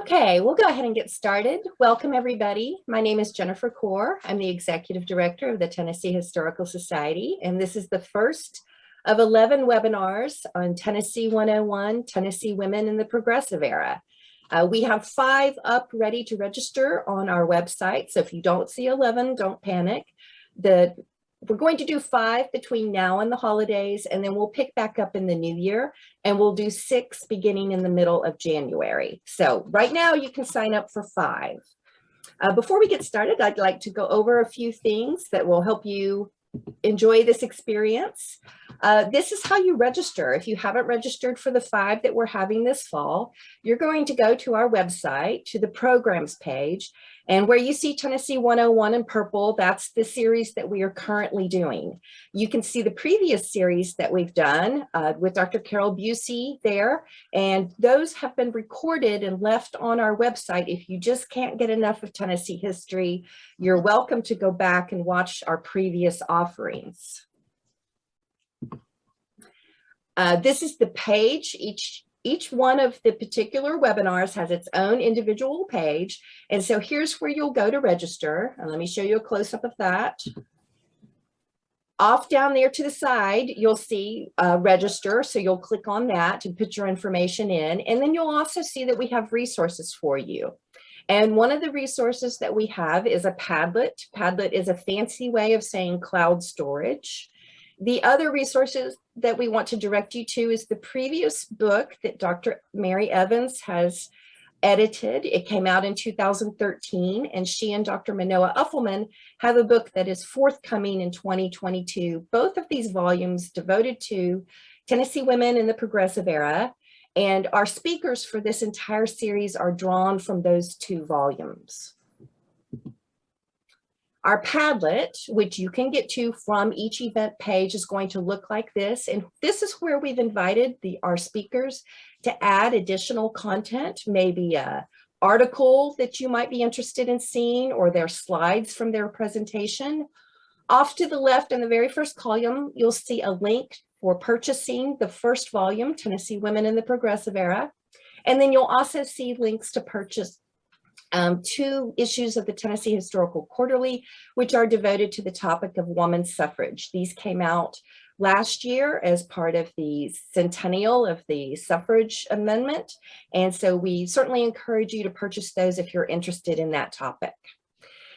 Okay, we'll go ahead and get started. Welcome, everybody. My name is Jennifer Core. I'm the Executive Director of the Tennessee Historical Society, and this is the first of 11 webinars on Tennessee 101, Tennessee Women in the Progressive Era. We have 5 up ready to register on our website, so if you don't see 11, don't panic. We're going to do 5 between now and the holidays, and then we'll pick back up in the new year, and we'll do 6 beginning in the middle of January. So right now you can sign up for 5. Before we get started, I'd like to go over a few things that will help you enjoy this experience. This is how you register. If you haven't registered for the 5 that we're having this fall, you're going to go to our website, to the programs page, and where you see Tennessee 101 in purple, that's the series that we are currently doing. You can see the previous series that we've done with Dr. Carole Bucy there, and those have been recorded and left on our website. If you just can't get enough of Tennessee history, you're welcome to go back and watch our previous offerings. This is the page. Each one of the particular webinars has its own individual page. And so here's where you'll go to register. And let me show you a close-up of that. Off down there to the side, you'll see register. So you'll click on that and put your information in. And then you'll also see that we have resources for you. And one of the resources that we have is a Padlet. Padlet is a fancy way of saying cloud storage. The other resources that we want to direct you to is the previous book that Dr. Mary Evins has edited. It came out in 2013, and she and Dr. Manoa Uffelman have a book that is forthcoming in 2022. Both of these volumes devoted to Tennessee women in the Progressive Era, and our speakers for this entire series are drawn from those 2 volumes. Our Padlet, which you can get to from each event page, is going to look like this. And this is where we've invited our speakers to add additional content, maybe an article that you might be interested in seeing, or their slides from their presentation. Off to the left in the very first column, you'll see a link for purchasing the first volume, Tennessee Women in the Progressive Era. And then you'll also see links to purchase 2 issues of the Tennessee Historical Quarterly, which are devoted to the topic of women's suffrage. These came out last year as part of the centennial of the suffrage amendment. And so we certainly encourage you to purchase those if you're interested in that topic.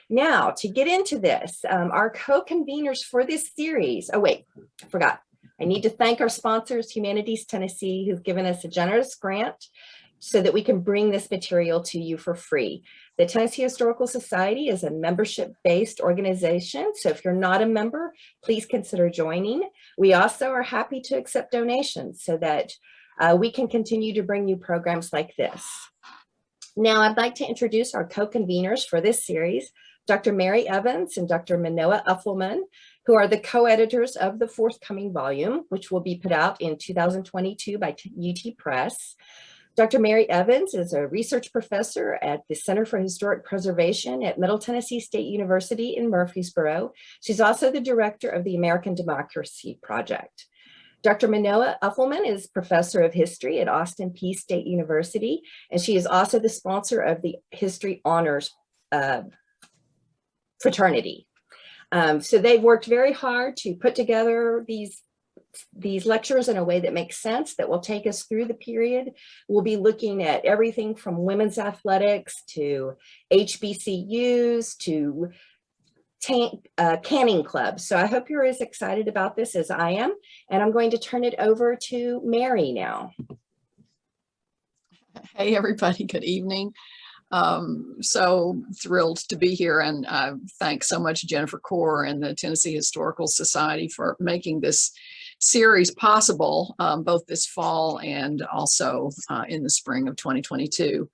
Now, to get into this, our co-conveners for this series, oh wait, I forgot. I need to thank our sponsors, Humanities Tennessee, who've given us a generous grant so that we can bring this material to you for free. The Tennessee Historical Society is a membership-based organization, so if you're not a member, please consider joining. We also are happy to accept donations so that we can continue to bring you programs like this. Now, I'd like to introduce our co-conveners for this series, Dr. Mary Evins and Dr. Manoa Uffelman, who are the co-editors of the forthcoming volume, which will be put out in 2022 by UT Press. Dr. Mary Evins is a research professor at the Center for Historic Preservation at Middle Tennessee State University in Murfreesboro. She's also the director of the American Democracy Project. Dr. Manoa Uffelman is professor of history at Austin Peay State University, and she is also the sponsor of the History Honors fraternity. So they've worked very hard to put together these lectures in a way that makes sense, that will take us through the period. We'll be looking at everything from women's athletics to HBCUs to canning clubs. So I hope you're as excited about this as I am. And I'm going to turn it over to Mary now. Hey, everybody. Good evening. So thrilled to be here, and thanks so much Jennifer Core and the Tennessee Historical Society for making this series possible, both this fall and also in the spring of 2022.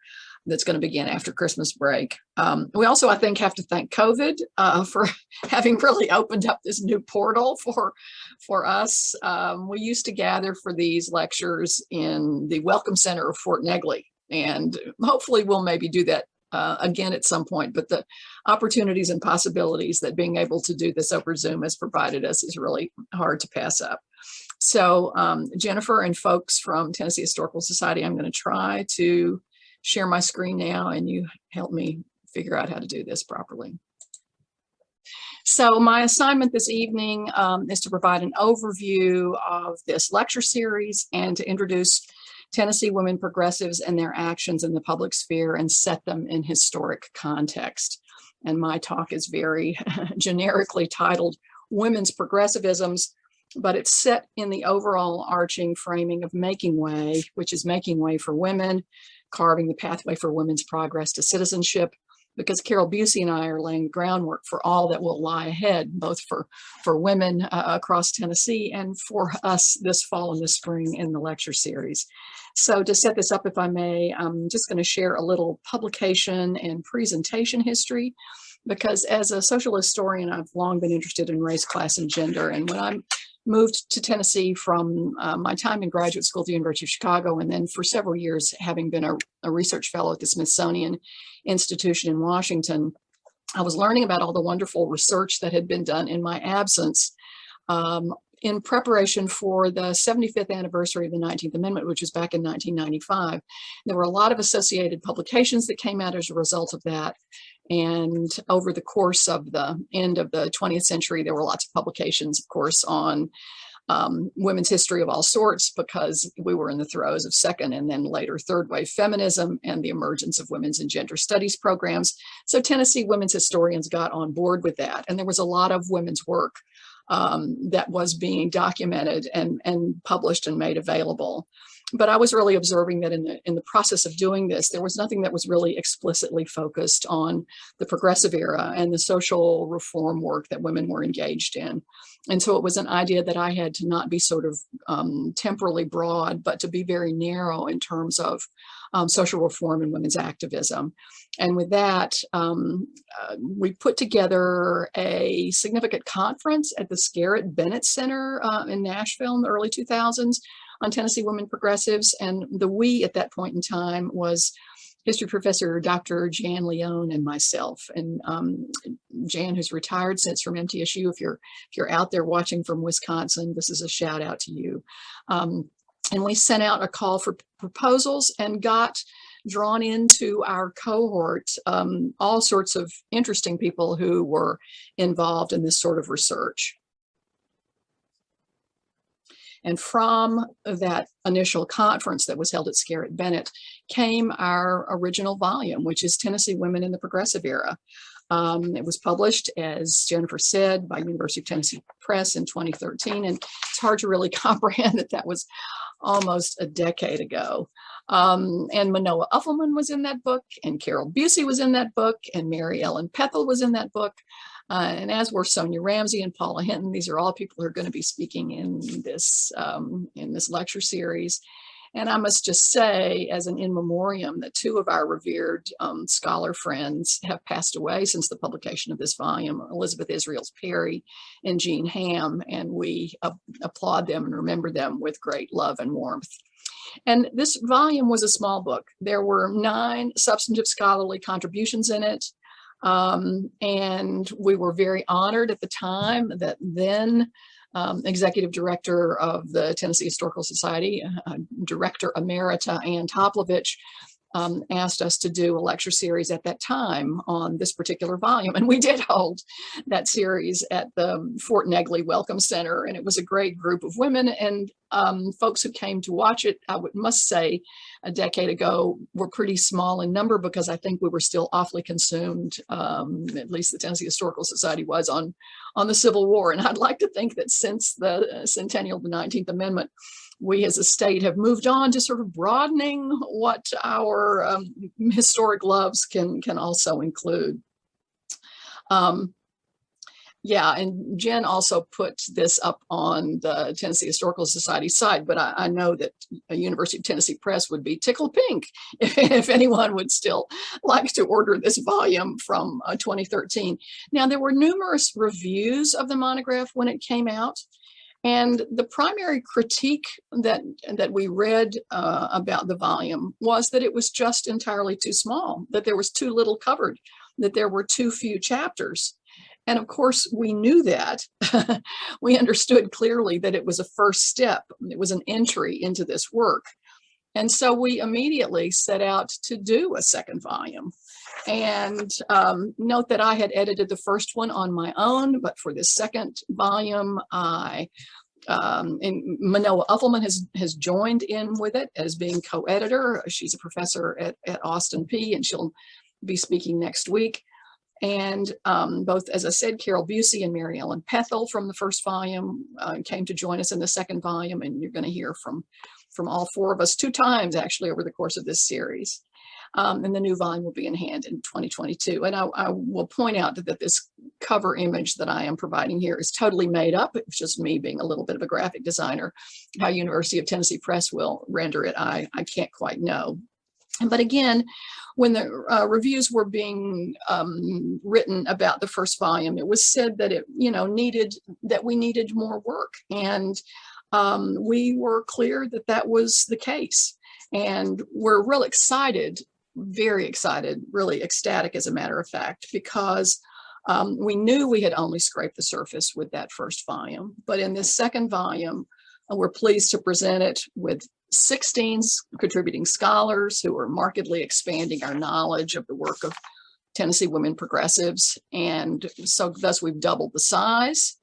That's going to begin after Christmas break. We also, I think, have to thank COVID for having really opened up this new portal for us. We used to gather for these lectures in the Welcome Center of Fort Negley, and hopefully we'll maybe do that again at some point. But the opportunities and possibilities that being able to do this over Zoom has provided us is really hard to pass up. So Jennifer and folks from Tennessee Historical Society, I'm going to try to share my screen now and you help me figure out how to do this properly. So my assignment this evening is to provide an overview of this lecture series and to introduce Tennessee women progressives and their actions in the public sphere and set them in historic context. And my talk is very generically titled Women's Progressivisms, but it's set in the overall arching framing of Making Way, which is making way for women, carving the pathway for women's progress to citizenship, because Carole, Bucy, and I are laying the groundwork for all that will lie ahead, both for women across Tennessee and for us this fall and this spring in the lecture series. So to set this up, if I may, I'm just going to share a little publication and presentation history, because as a social historian, I've long been interested in race, class, and gender. And when I moved to Tennessee from my time in graduate school at the University of Chicago, and then for several years having been a research fellow at the Smithsonian Institution in Washington, I was learning about all the wonderful research that had been done in my absence in preparation for the 75th anniversary of the 19th Amendment, which was back in 1995. There were a lot of associated publications that came out as a result of that. And over the course of the end of the 20th century, there were lots of publications, of course, on women's history of all sorts, because we were in the throes of second and then later third wave feminism and the emergence of women's and gender studies programs. So Tennessee women's historians got on board with that. And there was a lot of women's work that was being documented and published and made available. But I was really observing that in the process of doing this, there was nothing that was really explicitly focused on the progressive era and the social reform work that women were engaged in. And so it was an idea that I had to not be sort of temporally broad, but to be very narrow in terms of social reform and women's activism. And with that, we put together a significant conference at the Scarrett Bennett Center in Nashville in the early 2000s on Tennessee women progressives. And the we at that point in time was history professor Dr. Jan Leone and myself. And Jan, who's retired since from MTSU, if you're out there watching from Wisconsin, this is a shout out to you. And we sent out a call for proposals and got drawn into our cohort all sorts of interesting people who were involved in this sort of research. And from that initial conference that was held at Scarrett Bennett came our original volume, which is Tennessee Women in the Progressive Era. It was published, as Jennifer said, by University of Tennessee Press in 2013. And it's hard to really comprehend that that was almost a decade ago. And Manoa Uffelman was in that book, and Carole Bucy was in that book, and Mary Ellen Pethel was in that book. And as were Sonia Ramsey and Paula Hinton. These are all people who are going to be speaking in this lecture series. And I must just say, as an in memoriam, that two of our revered scholar friends have passed away since the publication of this volume, Elizabeth Israels Perry and Jean Ham, and we applaud them and remember them with great love and warmth. And this volume was a small book. There were 9 substantive scholarly contributions in it. And we were very honored at the time that then Executive Director of the Tennessee Historical Society, Director Emerita Ann Toplovich, asked us to do a lecture series at that time on this particular volume. And we did hold that series at the Fort Negley Welcome Center. And it was a great group of women and folks who came to watch it. I must say a decade ago were pretty small in number, because I think we were still awfully consumed, at least the Tennessee Historical Society was, on the Civil War. And I'd like to think that since the centennial of the 19th Amendment, we as a state have moved on to sort of broadening what our historic loves can also include. Yeah, and Jen also put this up on the Tennessee Historical Society site, but I know that a University of Tennessee Press would be tickled pink if anyone would still like to order this volume from 2013. Now, there were numerous reviews of the monograph when it came out. And the primary critique that we read about the volume was that it was just entirely too small, that there was too little covered, that there were too few chapters. And of course, we knew that. We understood clearly that it was a first step. It was an entry into this work. And so we immediately set out to do a second volume. And note that I had edited the first one on my own, but for this second volume, and Manoa Uffelman has joined in with it as being co-editor. She's a professor at Austin P, and she'll be speaking next week. And both, as I said, Carole Bucy and Mary Ellen Pethel from the first volume came to join us in the second volume, and you're going to hear from all four of us 2 times actually over the course of this series. And the new volume will be in hand in 2022. And I will point out that this cover image that I am providing here is totally made up. It's just me being a little bit of a graphic designer. How University of Tennessee Press will render it, I can't quite know. But again, when the reviews were being written about the first volume, it was said that we needed more work. And we were clear that that was the case. And we're real excited, very excited, really ecstatic as a matter of fact, because we knew we had only scraped the surface with that first volume. But in this second volume, we're pleased to present it with 16 contributing scholars who are markedly expanding our knowledge of the work of Tennessee women progressives. And so thus we've doubled the size.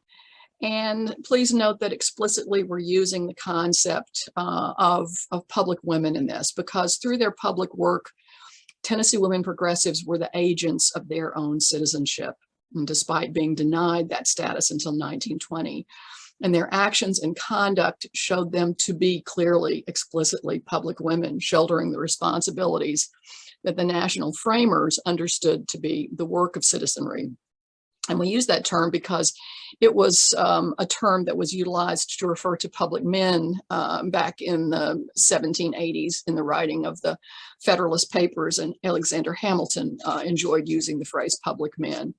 And please note that explicitly we're using the concept of public women in this, because through their public work, Tennessee women progressives were the agents of their own citizenship, and despite being denied that status until 1920. And their actions and conduct showed them to be clearly, explicitly public women, shouldering the responsibilities that the national framers understood to be the work of citizenry. And we use that term because it was a term that was utilized to refer to public men back in the 1780s in the writing of the Federalist Papers, and Alexander Hamilton enjoyed using the phrase public men.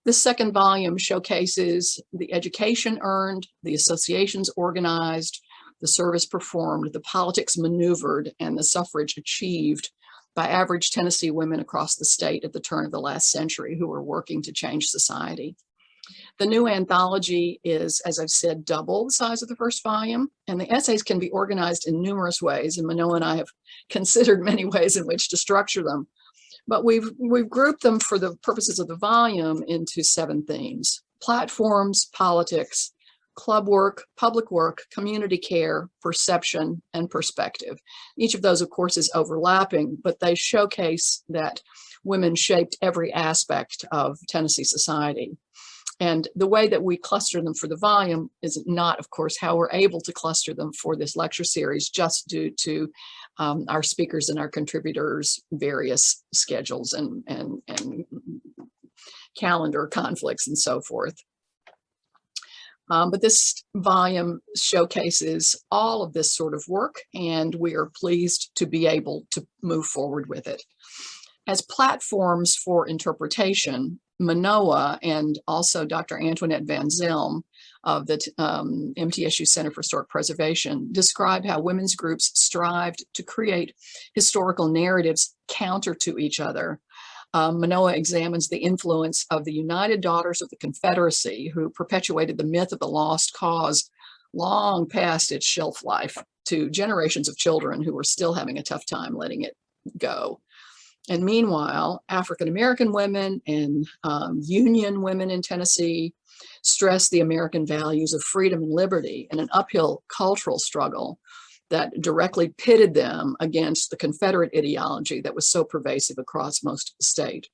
The second volume showcases the education earned, the associations organized, the service performed, the politics maneuvered, and the suffrage achieved by average Tennessee women across the state at the turn of the last century who were working to change society. The new anthology is, as I've said, double the size of the first volume, and the essays can be organized in numerous ways, and Manoa and I have considered many ways in which to structure them. But we've grouped them for the purposes of the volume into 7 themes: platforms, politics, club work, public work, community care, perception, and perspective. Each of those, of course, is overlapping, but they showcase that women shaped every aspect of Tennessee society. And the way that we cluster them for the volume is not, of course, how we're able to cluster them for this lecture series, just due to our speakers and our contributors' various schedules and calendar conflicts and so forth. But this volume showcases all of this sort of work, and we are pleased to be able to move forward with it. As platforms for interpretation, Manoa and also Dr. Antoinette Van Zelm of the MTSU Center for Historic Preservation describe how women's groups strived to create historical narratives counter to each other. Manoa examines the influence of the United Daughters of the Confederacy, who perpetuated the myth of the lost cause long past its shelf life to generations of children who were still having a tough time letting it go. And meanwhile, African-American women and Union women in Tennessee stressed the American values of freedom and liberty in an uphill cultural struggle that directly pitted them against the Confederate ideology that was so pervasive across most of the state.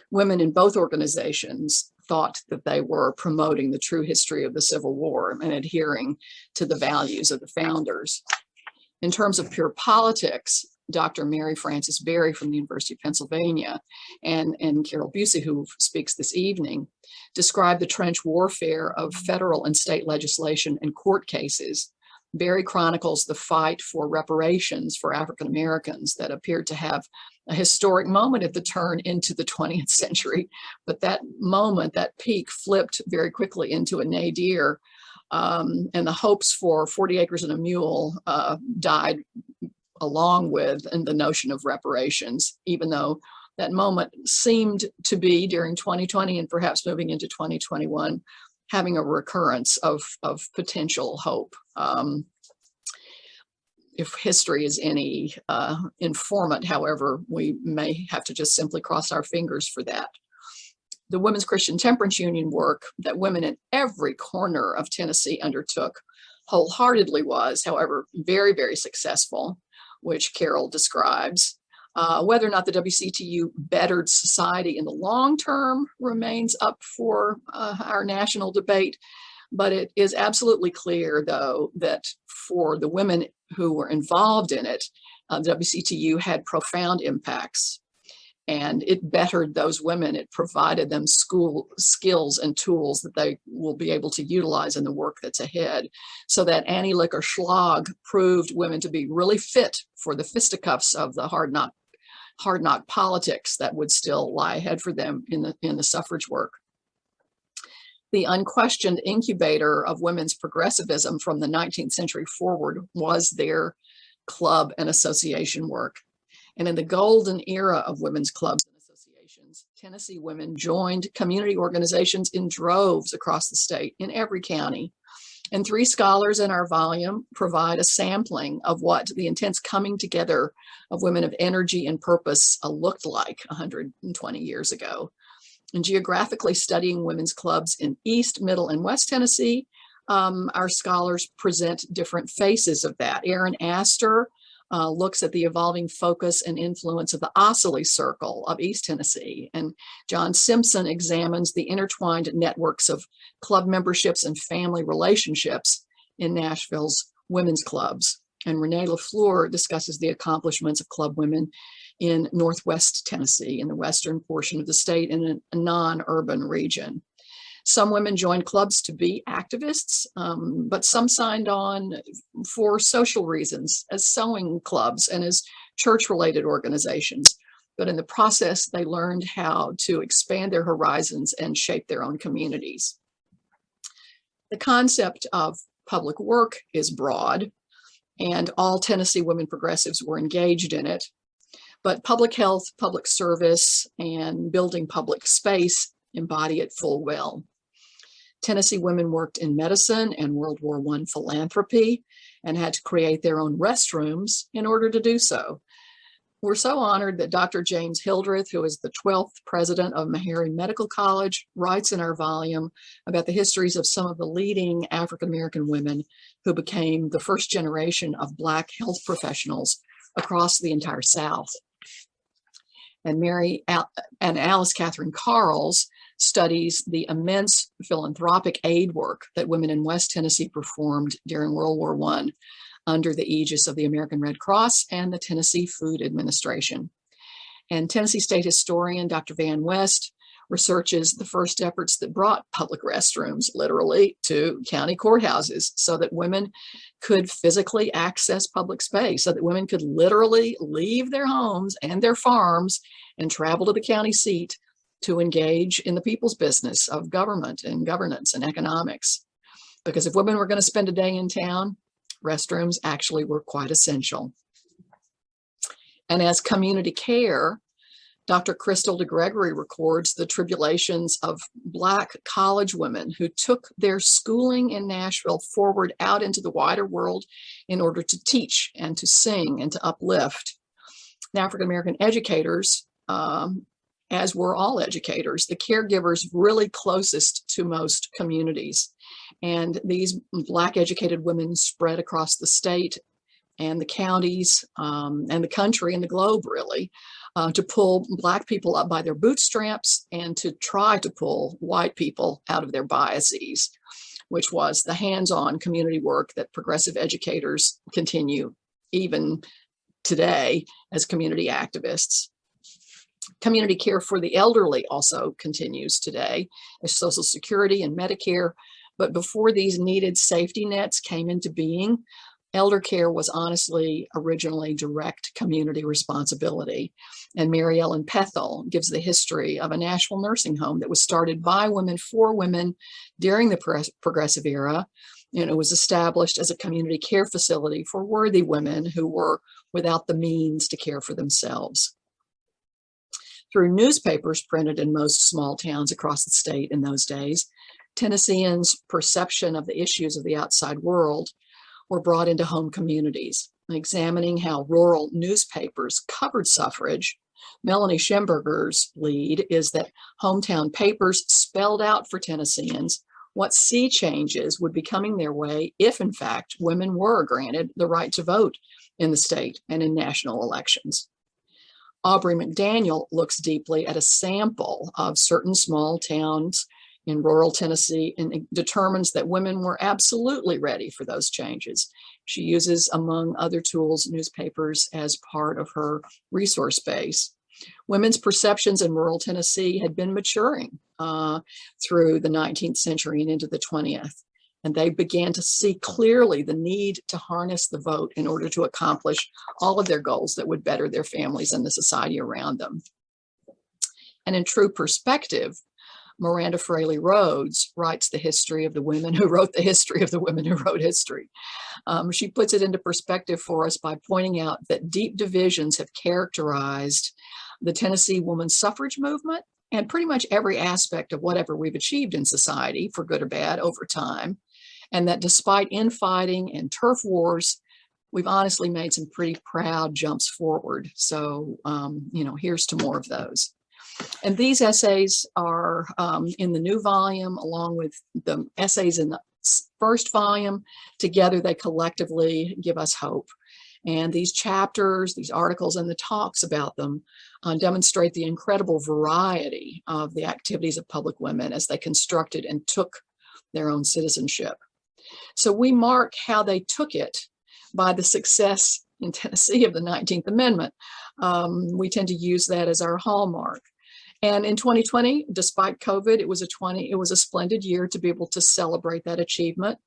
Women in both organizations thought that they were promoting the true history of the Civil War and adhering to the values of the founders. In terms of pure politics, Dr. Mary Frances Berry from the University of Pennsylvania and Carole Bucy, who speaks this evening, described the trench warfare of federal and state legislation and court cases. Berry chronicles the fight for reparations for African Americans that appeared to have a historic moment at the turn into the 20th century. But that moment, that peak, flipped very quickly into a nadir, and the hopes for 40 acres and a mule died along with the notion of reparations, even though that moment seemed to be during 2020 and perhaps moving into 2021, having a recurrence of potential hope. if history is any informant, however, we may have to just simply cross our fingers for that. The Women's Christian Temperance Union work that women in every corner of Tennessee undertook wholeheartedly was, however, very, very successful, which Carole describes. Whether or not the WCTU bettered society in the long term remains up for our national debate, but it is absolutely clear, though, that for the women who were involved in it, the WCTU had profound impacts. And it bettered those women. It provided them school skills and tools that they will be able to utilize in the work that's ahead. So that Annie Licker Schlag proved women to be really fit for the fisticuffs of the hard knock politics that would still lie ahead for them in the suffrage work. The unquestioned incubator of women's progressivism from the 19th century forward was their club and association work. And in the golden era of women's clubs and associations, Tennessee women joined community organizations in droves across the state, in every county. And 3 scholars in our volume provide a sampling of what the intense coming together of women of energy and purpose looked like 120 years ago. And geographically studying women's clubs in East, Middle, and West Tennessee, our scholars present different faces of that. Aaron Astor looks at the evolving focus and influence of the Ossory Circle of East Tennessee. And John Simpson examines the intertwined networks of club memberships and family relationships in Nashville's women's clubs. And Renee LaFleur discusses the accomplishments of club women in Northwest Tennessee, in the western portion of the state, in a non-urban region. Some women joined clubs to be activists, but some signed on for social reasons, as sewing clubs and as church-related organizations. But in the process, they learned how to expand their horizons and shape their own communities. The concept of public work is broad, and all Tennessee women progressives were engaged in it. But public health, public service, and building public space embody it full well. Tennessee women worked in medicine and World War I philanthropy and had to create their own restrooms in order to do so. We're so honored that Dr. James Hildreth, who is the 12th president of Meharry Medical College, writes in our volume about the histories of some of the leading African-American women who became the first generation of Black health professionals across the entire South. And Alice Catherine Carles studies the immense philanthropic aid work that women in West Tennessee performed during World War I under the aegis of the American Red Cross and the Tennessee Food Administration. And Tennessee State historian Dr. Van West researches the first efforts that brought public restrooms literally to county courthouses so that women could physically access public space, so that women could literally leave their homes and their farms and travel to the county seat to engage in the people's business of government and governance and economics. Because if women were going to spend a day in town, restrooms actually were quite essential. And as community care, Dr. Crystal DeGregory records the tribulations of Black college women who took their schooling in Nashville forward out into the wider world in order to teach and to sing and to uplift. And African-American educators, as were all educators, the caregivers really closest to most communities. And these Black educated women spread across the state and the counties and the country and the globe, really, to pull Black people up by their bootstraps and to try to pull white people out of their biases, which was the hands-on community work that progressive educators continue even today as community activists. Community care for the elderly also continues today as Social Security and Medicare, but before these needed safety nets came into being, elder care was honestly originally direct community responsibility. And Mary Ellen Pethel gives the history of a Nashville nursing home that was started by women for women during the progressive era. And it was established as a community care facility for worthy women who were without the means to care for themselves. Through newspapers printed in most small towns across the state in those days, Tennesseans' perception of the issues of the outside world were brought into home communities. examining how rural newspapers covered suffrage. Melanie Schemberger's lead is that hometown papers spelled out for Tennesseans what sea changes would be coming their way if, in fact, women were granted the right to vote in the state and in national elections. Aubrey McDaniel looks deeply at a sample of certain small towns in rural Tennessee and determines that women were absolutely ready for those changes. She uses, among other tools, newspapers as part of her resource base. Women's perceptions in rural Tennessee had been maturing through the 19th century and into the 20th. And they began to see clearly the need to harness the vote in order to accomplish all of their goals that would better their families and the society around them. And in true perspective, Miranda Fraley Rhodes writes the history of the women who wrote the history of the women who wrote history. She puts it into perspective for us by pointing out that deep divisions have characterized the Tennessee women's suffrage movement and pretty much every aspect of whatever we've achieved in society, for good or bad, over time. And that despite infighting and turf wars, we've honestly made some pretty proud jumps forward. So, here's to more of those. And these essays are in the new volume, along with the essays in the first volume. Together, they collectively give us hope. And these chapters, these articles, and the talks about them demonstrate the incredible variety of the activities of public women as they constructed and took their own citizenship. So we mark how they took it by the success in Tennessee of the 19th Amendment. We tend to use that as our hallmark. And in 2020, despite COVID, it was a splendid year to be able to celebrate that achievement.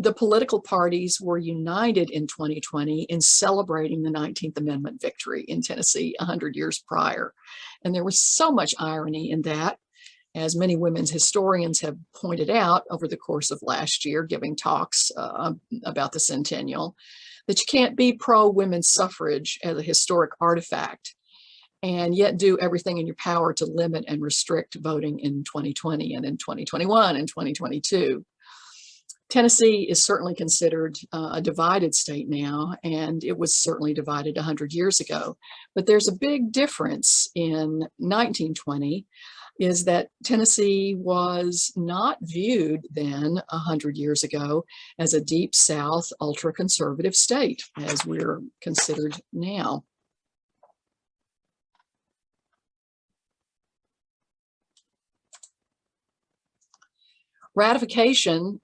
The political parties were united in 2020 in celebrating the 19th Amendment victory in Tennessee 100 years prior. And there was so much irony in that, as many women's historians have pointed out over the course of last year, giving talks about the centennial, that you can't be pro-women's suffrage as a historic artifact and yet do everything in your power to limit and restrict voting in 2020 and in 2021 and 2022. Tennessee is certainly considered a divided state now, and it was certainly divided 100 years ago. But there's a big difference in 1920, is that Tennessee was not viewed then 100 years ago as a deep South ultra-conservative state, as we're considered now. Ratification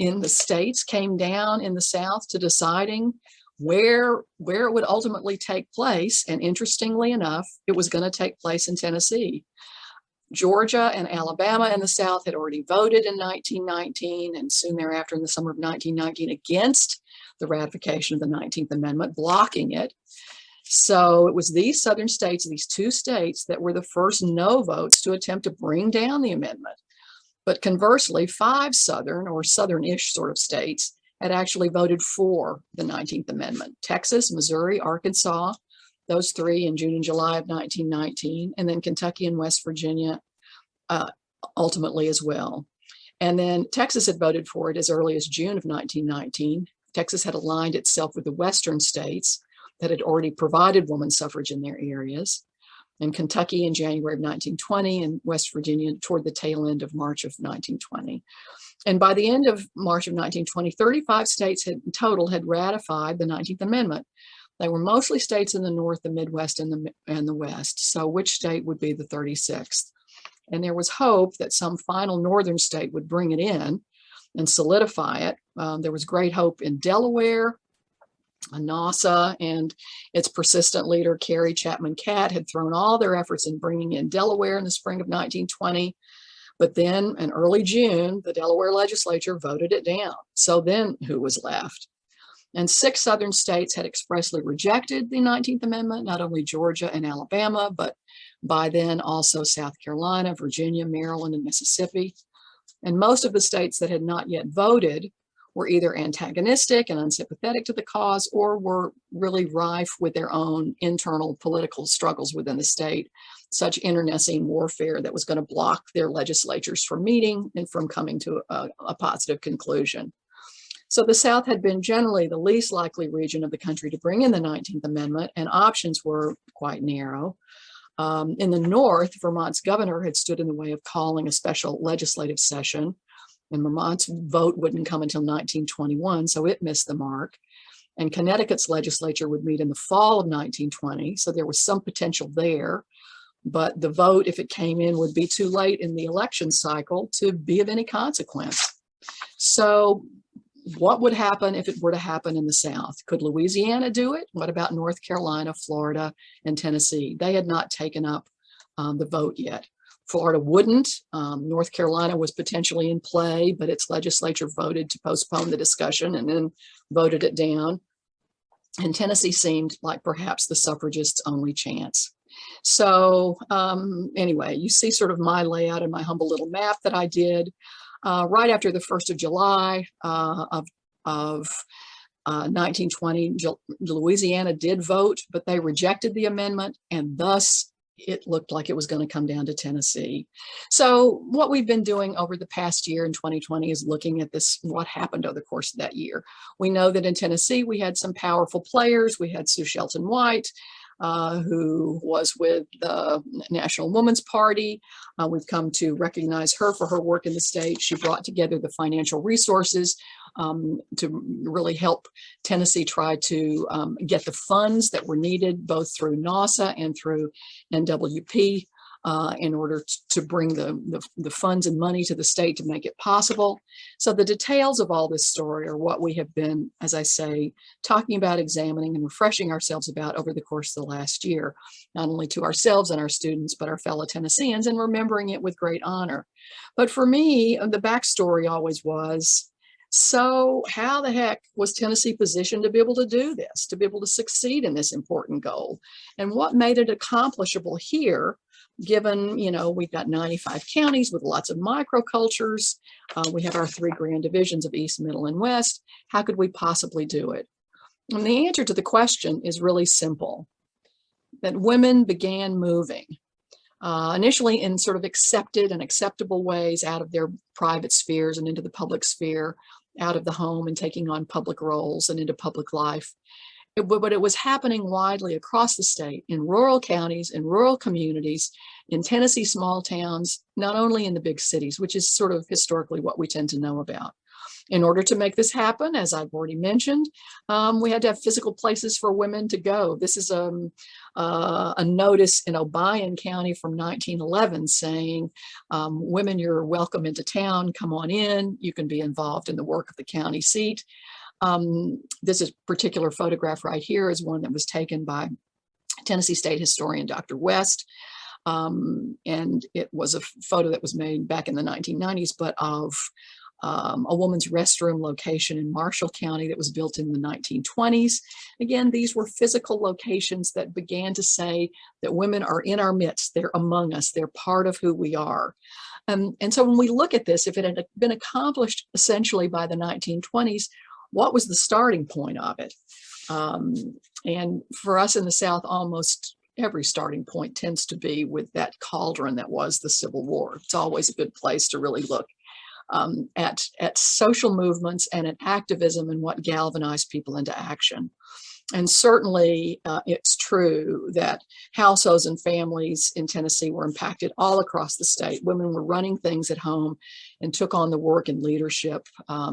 in the states came down in the South to deciding where it would ultimately take place. And interestingly enough, it was going to take place in Tennessee. Georgia and Alabama in the South had already voted in 1919 and soon thereafter in the summer of 1919 against the ratification of the 19th Amendment, blocking it. So it was these southern states, these two states, that were the first no votes to attempt to bring down the amendment. But conversely, 5 southern or southern-ish sort of states had actually voted for the 19th Amendment: Texas, Missouri, Arkansas, those 3 in June and July of 1919, and then Kentucky and West Virginia ultimately as well. And then Texas had voted for it as early as June of 1919. Texas had aligned itself with the western states that had already provided women's suffrage in their areas, and Kentucky in January of 1920, and West Virginia toward the tail end of March of 1920. And by the end of March of 1920, 35 states in total had ratified the 19th Amendment. They were mostly states in the North, the Midwest, and the West. So which state would be the 36th? And there was hope that some final northern state would bring it in and solidify it. There was great hope in Delaware. NASA and its persistent leader, Carrie Chapman Catt, had thrown all their efforts in bringing in Delaware in the spring of 1920. But then in early June, the Delaware legislature voted it down. So then who was left? And 6 southern states had expressly rejected the 19th Amendment, not only Georgia and Alabama, but by then also South Carolina, Virginia, Maryland, and Mississippi. And most of the states that had not yet voted were either antagonistic and unsympathetic to the cause, or were really rife with their own internal political struggles within the state, such internecine warfare that was going to block their legislatures from meeting and from coming to a positive conclusion. So the South had been generally the least likely region of the country to bring in the 19th Amendment, and options were quite narrow. In the North, Vermont's governor had stood in the way of calling a special legislative session, and Vermont's vote wouldn't come until 1921, so it missed the mark. And Connecticut's legislature would meet in the fall of 1920, so there was some potential there. But the vote, if it came in, would be too late in the election cycle to be of any consequence. So what would happen if it were to happen in the South? Could Louisiana do it? What about North Carolina, Florida, and Tennessee? They had not taken up the vote yet. Florida wouldn't. North Carolina was potentially in play, but its legislature voted to postpone the discussion and then voted it down. And Tennessee seemed like perhaps the suffragists' only chance. So anyway, you see sort of my layout and my humble little map that I did. Right after the 1st of July of 1920, Louisiana did vote, but they rejected the amendment, and thus it looked like it was going to come down to Tennessee. So what we've been doing over the past year in 2020 is looking at this, what happened over the course of that year. We know that in Tennessee, we had some powerful players. We had Sue Shelton White, who was with the National Woman's Party. We've come to recognize her for her work in the state. She brought together the financial resources to really help Tennessee try to get the funds that were needed, both through NASA and through NWP, in order to bring the funds and money to the state to make it possible. So the details of all this story are what we have been, as I say, talking about, examining, and refreshing ourselves about over the course of the last year, not only to ourselves and our students, but our fellow Tennesseans, and remembering it with great honor. But for me, the backstory always was, so how the heck was Tennessee positioned to be able to do this, to be able to succeed in this important goal? And what made it accomplishable here, given, we've got 95 counties with lots of microcultures. We have our 3 grand divisions of East, Middle, and West. How could we possibly do it? And the answer to the question is really simple, that women began moving. Initially in sort of accepted and acceptable ways out of their private spheres and into the public sphere, out of the home and taking on public roles and into public life. But it was happening widely across the state, in rural counties, in rural communities, in Tennessee small towns, not only in the big cities, which is sort of historically what we tend to know about. In order to make this happen, as I've already mentioned, we had to have physical places for women to go. This is a notice in Obion County from 1911 saying, women, you're welcome into town, come on in, you can be involved in the work of the county seat. This is particular photograph right here is one that was taken by Tennessee State historian Dr. West. And it was a photo that was made back in the 1990s, but of a woman's restroom location in Marshall County that was built in the 1920s. Again, these were physical locations that began to say that women are in our midst, they're among us, they're part of who we are. And so when we look at this, if it had been accomplished essentially by the 1920s, what was the starting point of it? And for us in the South, almost every starting point tends to be with that cauldron that was the Civil War. It's always a good place to really look at social movements and at activism and what galvanized people into action. And certainly it's true that households and families in Tennessee were impacted all across the state. Women were running things at home and took on the work and leadership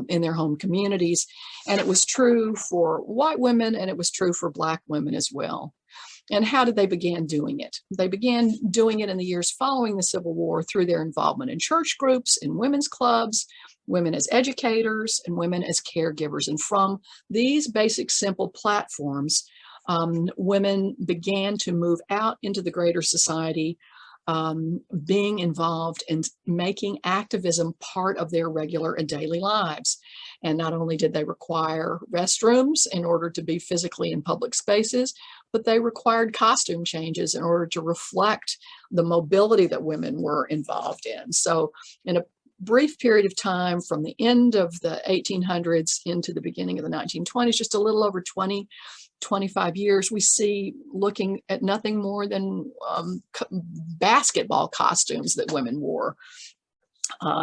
in their home communities. And it was true for white women, and it was true for Black women as well. And how did they begin doing it? They began doing it in the years following the Civil War through their involvement in church groups, in women's clubs, women as educators, and women as caregivers. And from these basic, simple platforms, women began to move out into the greater society, being involved in making activism part of their regular and daily lives. And not only did they require restrooms in order to be physically in public spaces, but they required costume changes in order to reflect the mobility that women were involved in. So in a brief period of time from the end of the 1800s into the beginning of the 1920s, just a little over 25 years, we see looking at nothing more than basketball costumes that women wore.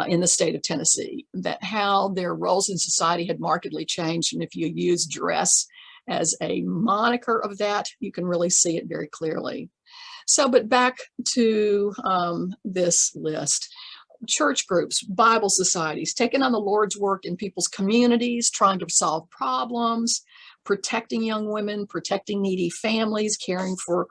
in the state of Tennessee, that how their roles in society had markedly changed. And if you use dress as a moniker of that, you can really see it very clearly. So, but back to this list. Church groups, Bible societies, taking on the Lord's work in people's communities, trying to solve problems, protecting young women, protecting needy families, caring for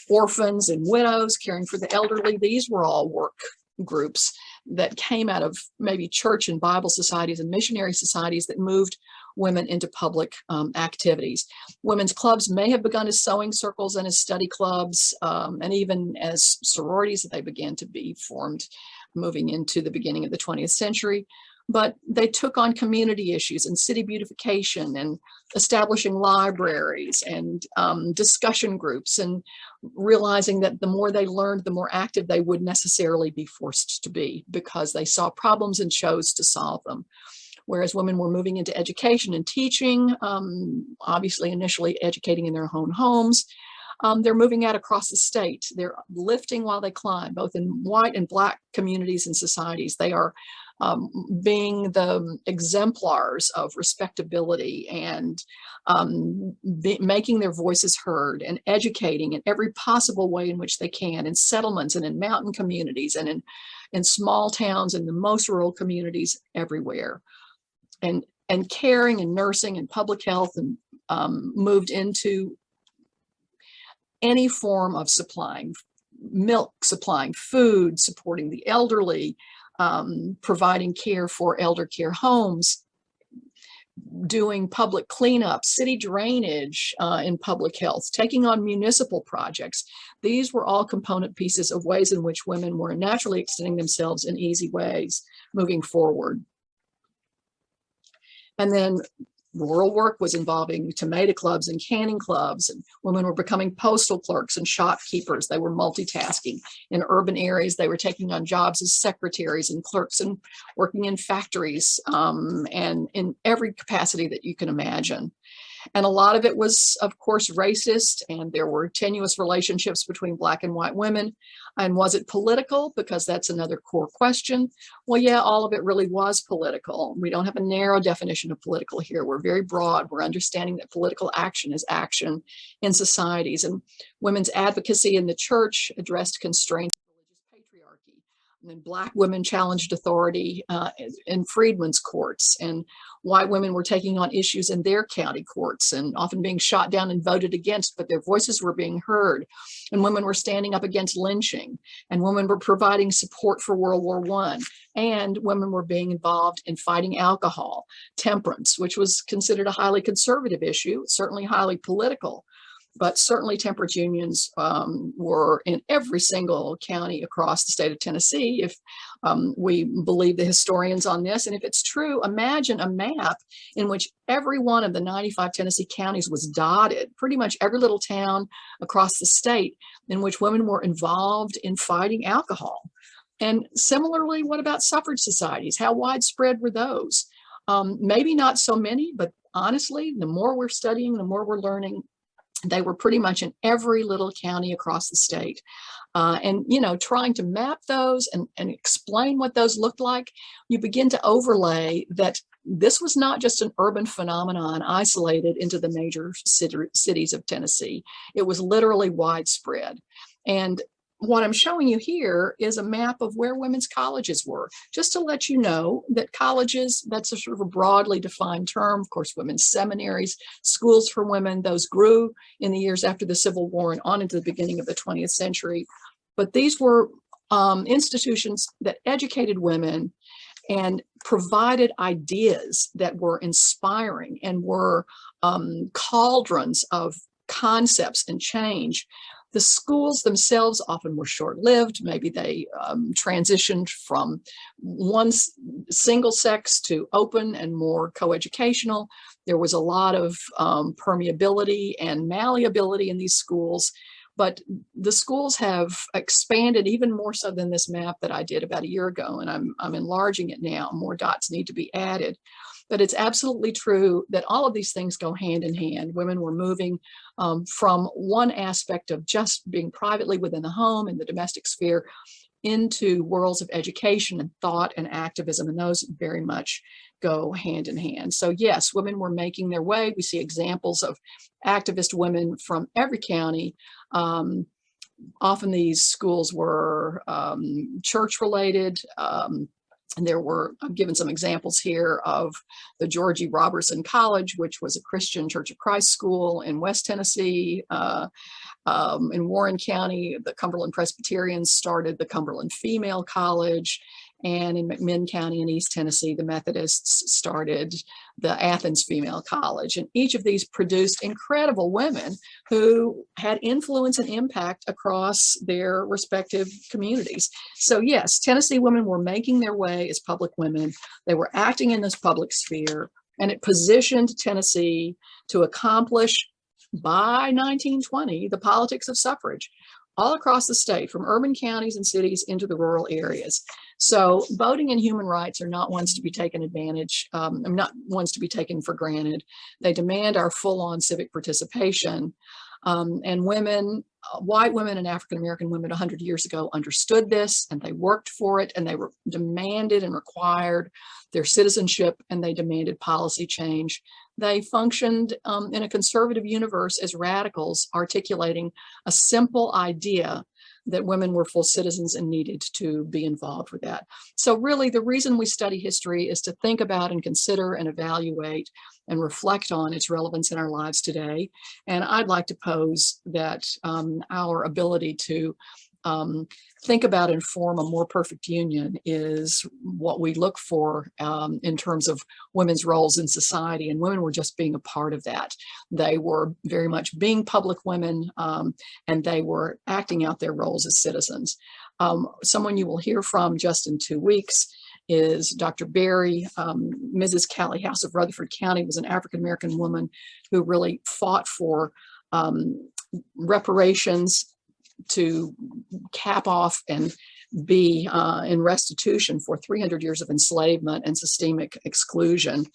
orphans and widows, caring for the elderly. These were all work groups that came out of maybe church and Bible societies and missionary societies that moved women into public activities. Women's clubs may have begun as sewing circles and as study clubs, and even as sororities that they began to be formed moving into the beginning of the 20th century. But they took on community issues and city beautification and establishing libraries and discussion groups, and realizing that the more they learned, the more active they would necessarily be forced to be, because they saw problems and chose to solve them. Whereas women were moving into education and teaching, obviously initially educating in their own homes. They're moving out across the state. They're lifting while they climb, both in white and Black communities and societies. They are being the exemplars of respectability and making their voices heard and educating in every possible way in which they can, in settlements and in mountain communities and in small towns and the most rural communities everywhere. And caring and nursing and public health, and moved into any form of supplying milk, supplying food, supporting the elderly, providing care for elder care homes, doing public cleanup, city drainage in public health, taking on municipal projects. These were all component pieces of ways in which women were naturally extending themselves in easy ways moving forward. And then rural work was involving tomato clubs and canning clubs, and women were becoming postal clerks and shopkeepers. They were multitasking. In urban areas, they were taking on jobs as secretaries and clerks and working in factories and in every capacity that you can imagine. And a lot of it was, of course, racist, and there were tenuous relationships between Black and white women. And was it political? Because that's another core question. Well, yeah, all of it really was political. We don't have a narrow definition of political here. We're very broad. We're understanding that political action is action in societies. And women's advocacy in the church addressed constraints of religious patriarchy. And then Black women challenged authority in freedmen's courts, and white women were taking on issues in their county courts and often being shot down and voted against, but their voices were being heard. And women were standing up against lynching, and women were providing support for World War I, and women were being involved in fighting alcohol, temperance, which was considered a highly conservative issue, certainly highly political. But certainly temperance unions were in every single county across the state of Tennessee, if we believe the historians on this. And if it's true, imagine a map in which every one of the 95 Tennessee counties was dotted, pretty much every little town across the state, in which women were involved in fighting alcohol. And similarly, what about suffrage societies? How widespread were those? Maybe not so many, but honestly, the more we're studying, the more we're learning. They were pretty much in every little county across the state. And, you know, trying to map those and explain what those looked like, you begin to overlay that this was not just an urban phenomenon isolated into the major cities of Tennessee. It was literally widespread. And what I'm showing you here is a map of where women's colleges were, just to let you know that colleges, that's a sort of a broadly defined term. Of course, women's seminaries, schools for women, those grew in the years after the Civil War and on into the beginning of the 20th century. But these were institutions that educated women and provided ideas that were inspiring and were cauldrons of concepts and change. The schools themselves often were short-lived. Maybe they transitioned from one single sex to open and more coeducational. There was a lot of permeability and malleability in these schools, but the schools have expanded even more so than this map that I did about a year ago, and I'm enlarging it now. More dots need to be added. But it's absolutely true that all of these things go hand in hand. Women were moving from one aspect of just being privately within the home and the domestic sphere into worlds of education and thought and activism, and those very much go hand in hand. So yes, women were making their way. We see examples of activist women from every county. Often these schools were church related. And there were, I'm given some examples here of the Georgie Robertson College, which was a Christian Church of Christ school in West Tennessee. In Warren County, the Cumberland Presbyterians started the Cumberland Female College. And in McMinn County in East Tennessee, the Methodists started the Athens Female College. And each of these produced incredible women who had influence and impact across their respective communities. So yes, Tennessee women were making their way as public women. They were acting in this public sphere, and it positioned Tennessee to accomplish by 1920 the politics of suffrage all across the state, from urban counties and cities into the rural areas. So voting and human rights are not ones to be taken advantage, not ones to be taken for granted. They demand our full-on civic participation. And women, white women and African-American women 100 years ago understood this, and they worked for it, and they demanded and required their citizenship, and they demanded policy change. They functioned in a conservative universe as radicals, articulating a simple idea that women were full citizens and needed to be involved with that. So really, the reason we study history is to think about and consider and evaluate and reflect on its relevance in our lives today. And I'd like to pose that our ability to think about and form a more perfect union is what we look for in terms of women's roles in society, and women were just being a part of that. They were very much being public women, and they were acting out their roles as citizens. Someone you will hear from just in 2 weeks is Dr. Berry. Mrs. Callie House of Rutherford County was an African-American woman who really fought for reparations to cap off and be in restitution for 300 years of enslavement and systemic exclusion.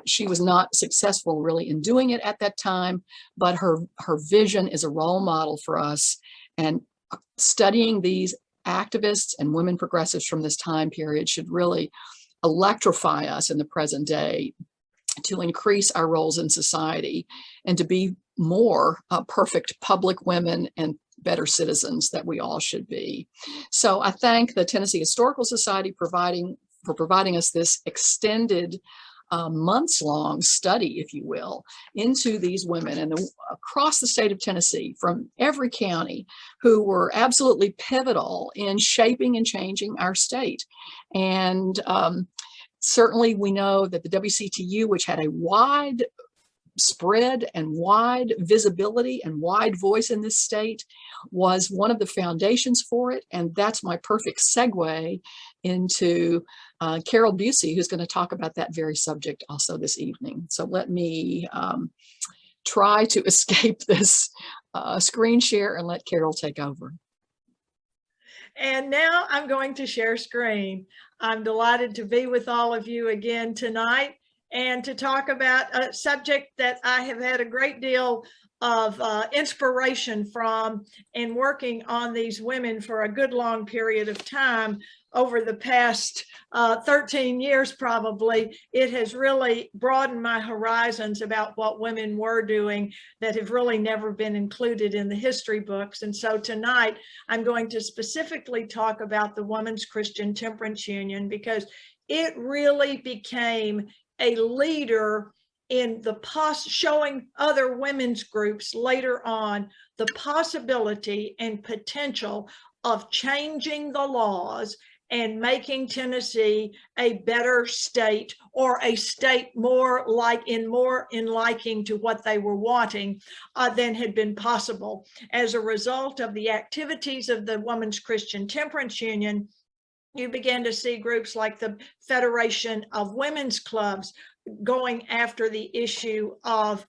She was not successful really in doing it at that time, but her vision is a role model for us. And studying these activists and women progressives from this time period should really electrify us in the present day to increase our roles in society and to be more perfect public women and better citizens that we all should be. So I thank the Tennessee Historical Society for providing us this extended months-long study, if you will, into these women and across the state of Tennessee from every county who were absolutely pivotal in shaping and changing our state. And certainly we know that the WCTU, which had a wide spread and wide visibility and wide voice in this state, was one of the foundations for it. And that's my perfect segue into Carole Bucy, who's going to talk about that very subject also this evening. So let me try to escape this screen share and let Carole take over. And now I'm going to share screen. I'm delighted to be with all of you again tonight and to talk about a subject that I have had a great deal of inspiration from in working on these women for a good long period of time. Over the past 13 years, probably, it has really broadened my horizons about what women were doing that have really never been included in the history books. And so tonight, I'm going to specifically talk about the Women's Christian Temperance Union, because it really became a leader in the showing other women's groups later on the possibility and potential of changing the laws and making Tennessee a better state, or a state more in liking to what they were wanting than had been possible. As a result of the activities of the Women's Christian Temperance Union, you began to see groups like the Federation of Women's Clubs going after the issue of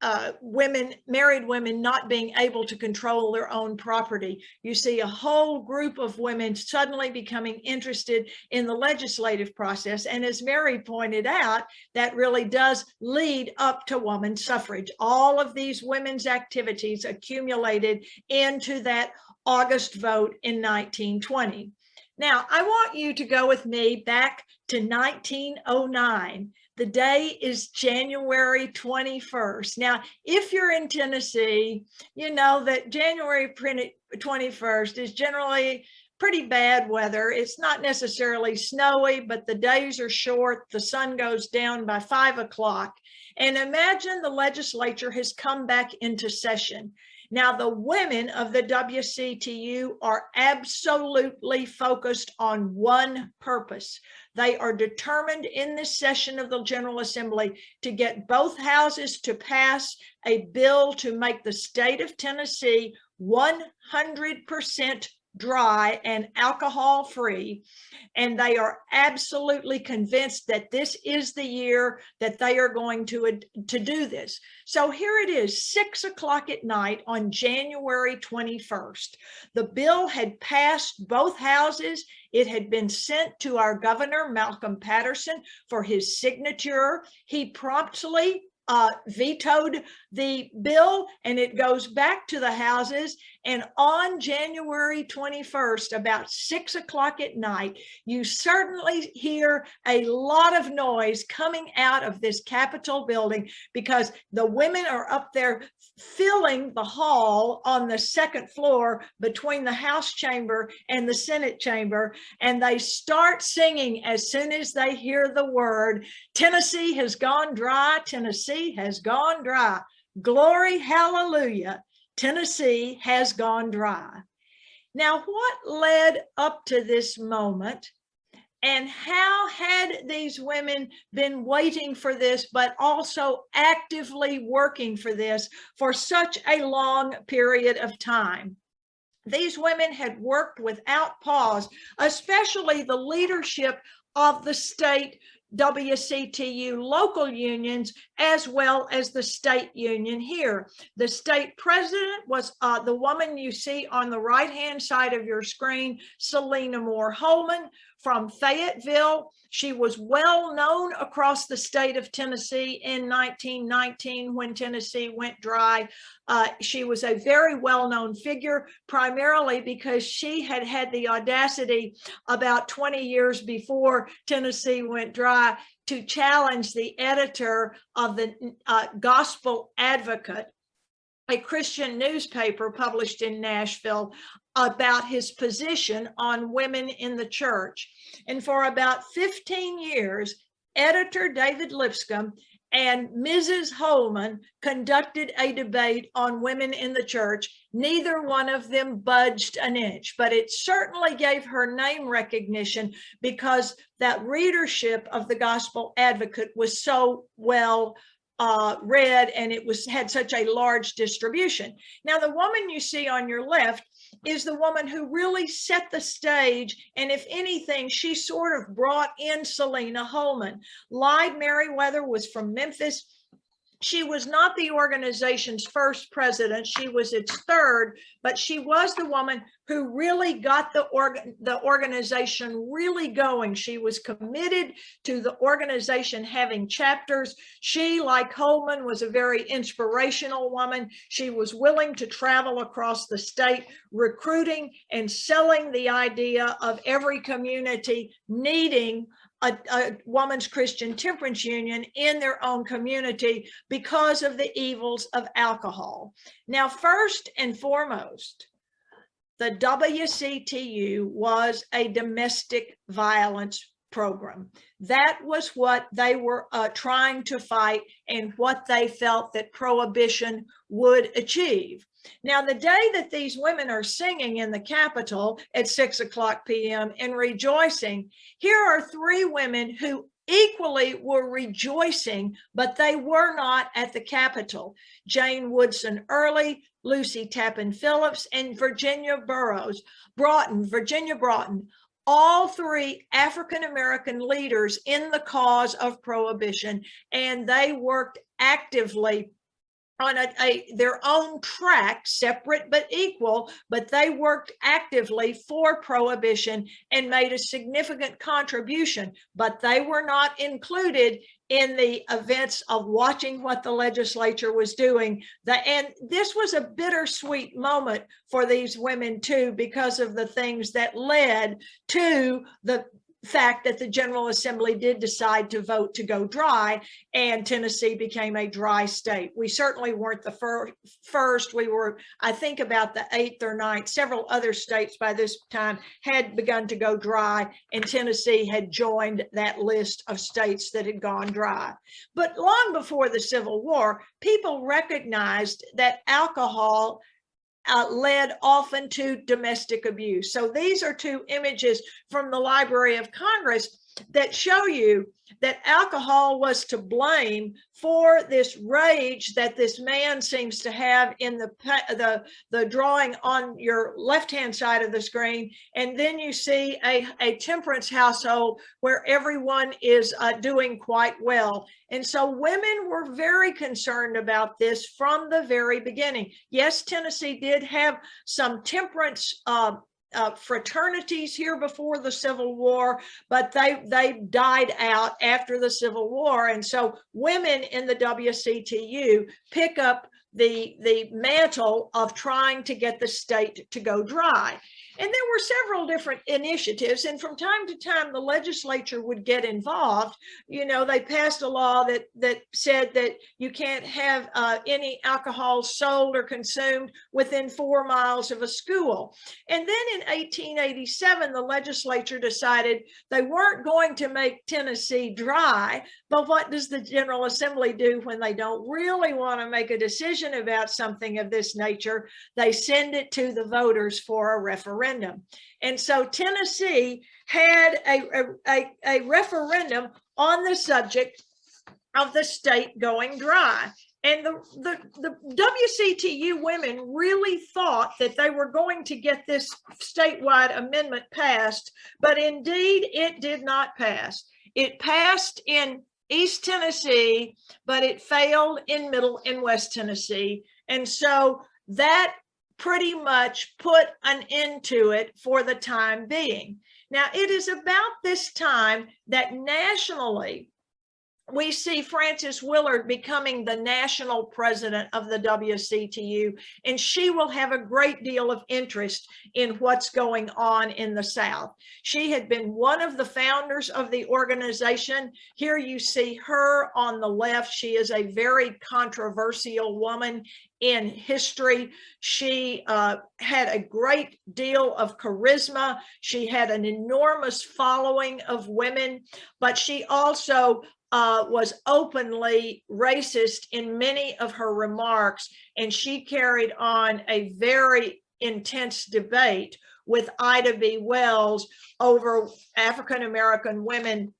married women not being able to control their own property. You see a whole group of women suddenly becoming interested in the legislative process. And as Mary pointed out, that really does lead up to woman suffrage. All of these women's activities accumulated into that August vote in 1920. Now, I want you to go with me back to 1909. The day is January 21st. Now, if you're in Tennessee, you know that January 21st is generally pretty bad weather. It's not necessarily snowy, but the days are short. The sun goes down by 5 o'clock. And imagine the legislature has come back into session. Now, the women of the WCTU are absolutely focused on one purpose. They are determined in this session of the General Assembly to get both houses to pass a bill to make the state of Tennessee 100% dry and alcohol free. And they are absolutely convinced that this is the year that they are going to do this. So here it is, 6 o'clock at night on January 21st. The bill had passed both houses. It had been sent to our governor, Malcolm Patterson, for his signature. He promptly vetoed the bill, and it goes back to the houses. And on January 21st, about 6 o'clock at night, you certainly hear a lot of noise coming out of this Capitol building, because the women are up there filling the hall on the second floor between the House chamber and the Senate chamber. And they start singing as soon as they hear the word, "Tennessee has gone dry, Tennessee has gone dry. Glory, hallelujah, Tennessee has gone dry." Now, what led up to this moment, and how had these women been waiting for this, but also actively working for this for such a long period of time? These women had worked without pause, especially the leadership of the state WCTU local unions, as well as the state union here. The state president was the woman you see on the right-hand side of your screen, Selena Holman from Fayetteville. She was well known across the state of Tennessee in 1919 when Tennessee went dry. She was a very well-known figure, primarily because she had had the audacity about 20 years before Tennessee went dry to challenge the editor of the Gospel Advocate, a Christian newspaper published in Nashville, about his position on women in the church. And for about 15 years, editor David Lipscomb and Mrs. Holman conducted a debate on women in the church. Neither one of them budged an inch, but it certainly gave her name recognition because that readership of the Gospel Advocate was so well read, and it had such a large distribution. Now, the woman you see on your left is the woman who really set the stage, and if anything, she sort of brought in Selena Holman. Lyde Merriweather was from Memphis. She was not the organization's first president. She was its third, but she was the woman who really got the organization really going. She was committed to the organization having chapters. She, like Holman, was a very inspirational woman. She was willing to travel across the state, recruiting and selling the idea of every community needing a woman's Christian temperance union in their own community because of the evils of alcohol. Now, first and foremost, the WCTU was a domestic violence program. That was what they were trying to fight and what they felt that Prohibition would achieve. Now, the day that these women are singing in the Capitol at 6 o'clock p.m. and rejoicing, here are three women who equally were rejoicing, but they were not at the Capitol: Jane Woodson Early, Lucy Tappan Phillips, and Virginia Broughton, all three African-American leaders in the cause of Prohibition, and they worked actively on their own track, separate but equal, but they worked actively for prohibition and made a significant contribution, but they were not included in the events of watching what the legislature was doing. And this was a bittersweet moment for these women too, because of the things that led to the fact that the General Assembly did decide to vote to go dry, and Tennessee became a dry state. We certainly weren't the first. We were, I think, about the 8th or 9th. Several other states by this time had begun to go dry, and Tennessee had joined that list of states that had gone dry. But long before the Civil War, people recognized that alcohol led often to domestic abuse. So these are two images from the Library of Congress that show you that alcohol was to blame for this rage that this man seems to have in the drawing on your left-hand side of the screen. And then you see a temperance household where everyone is doing quite well. And so women were very concerned about this from the very beginning. Yes, Tennessee did have some temperance fraternities here before the Civil War, but they died out after the Civil War. And so women in the WCTU pick up the mantle of trying to get the state to go dry. And there were several different initiatives, and from time to time, the legislature would get involved. You know, they passed a law that said that you can't have any alcohol sold or consumed within 4 miles of a school. And then in 1887, the legislature decided they weren't going to make Tennessee dry, but what does the General Assembly do when they don't really want to make a decision about something of this nature? They send it to the voters for a referendum. And so Tennessee had a referendum on the subject of the state going dry. And the WCTU women really thought that they were going to get this statewide amendment passed, but indeed it did not pass. It passed in East Tennessee, but it failed in Middle and West Tennessee. And so that pretty much put an end to it for the time being. Now, it is about this time that nationally, we see Frances Willard becoming the national president of the WCTU, and she will have a great deal of interest in what's going on in the South. She had been one of the founders of the organization. Here you see her on the left. She is a very controversial woman in history. She had a great deal of charisma. She had an enormous following of women, but she also was openly racist in many of her remarks, and she carried on a very intense debate with Ida B. Wells over African-American women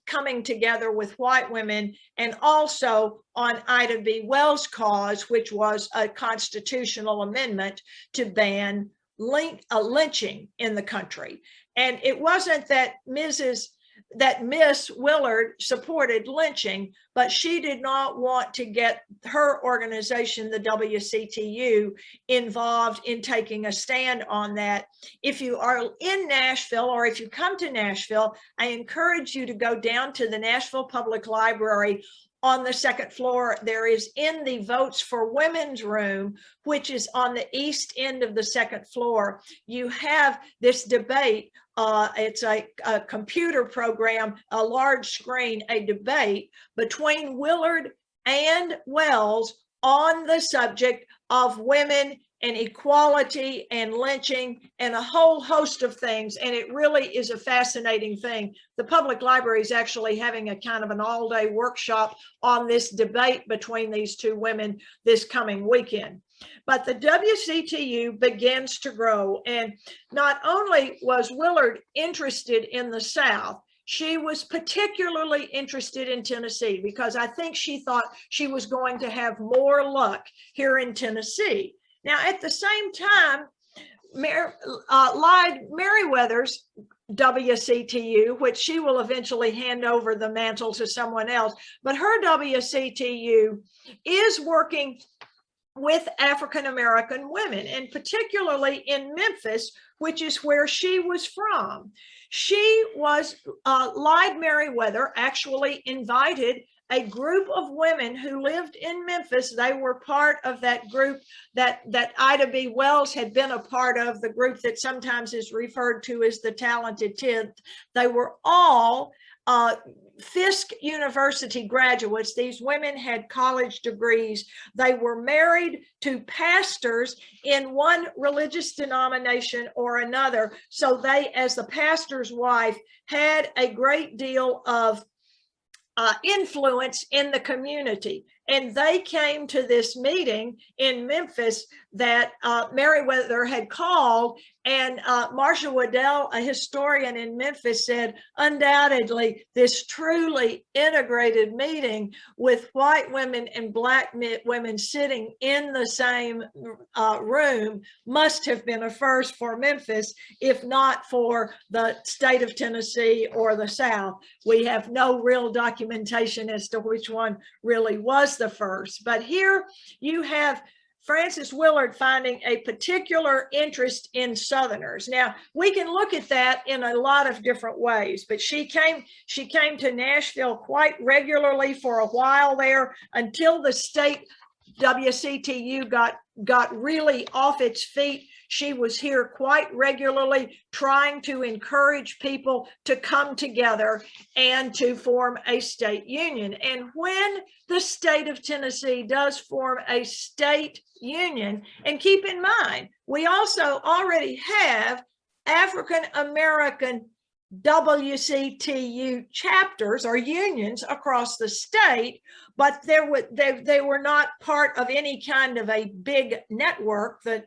coming together with white women, and also on Ida B. Wells' cause, which was a constitutional amendment to ban lynching in the country. And it wasn't that Miss Willard supported lynching, but she did not want to get her organization, the WCTU, involved in taking a stand on that. If you are in Nashville, or if you come to Nashville, I encourage you to go down to the Nashville Public Library. On the second floor, there is in the Votes for Women's room, which is on the east end of the second floor. You have this debate. It's a computer program, a large screen, a debate between Willard and Wells on the subject of women and equality and lynching and a whole host of things. And it really is a fascinating thing. The public library is actually having a kind of an all-day workshop on this debate between these two women this coming weekend. But the WCTU begins to grow. And not only was Willard interested in the South, she was particularly interested in Tennessee, because I think she thought she was going to have more luck here in Tennessee. Now, at the same time, Lyde Meriwether's WCTU, which she will eventually hand over the mantle to someone else. But her WCTU is working with African-American women, and particularly in Memphis, which is where she was from. She was, Lyde Meriwether actually invited a group of women who lived in Memphis. They were part of that group that Ida B. Wells had been a part of, the group that sometimes is referred to as the Talented 10th. They were all Fisk University graduates. These women had college degrees. They were married to pastors in one religious denomination or another. So they, as the pastor's wife, had a great deal of influence in the community. And they came to this meeting in Memphis that Meriwether had called, and Marsha Waddell, a historian in Memphis, said, undoubtedly, this truly integrated meeting with white women and black women sitting in the same room must have been a first for Memphis, if not for the state of Tennessee or the South. We have no real documentation as to which one really was the first. But here you have Frances Willard finding a particular interest in Southerners. Now, we can look at that in a lot of different ways, but she came to Nashville quite regularly for a while there until the state WCTU got really off its feet. She was here quite regularly, trying to encourage people to come together and to form a state union. And when the state of Tennessee does form a state union, and keep in mind, we also already have African American WCTU chapters or unions across the state, but they were not part of any kind of a big network, the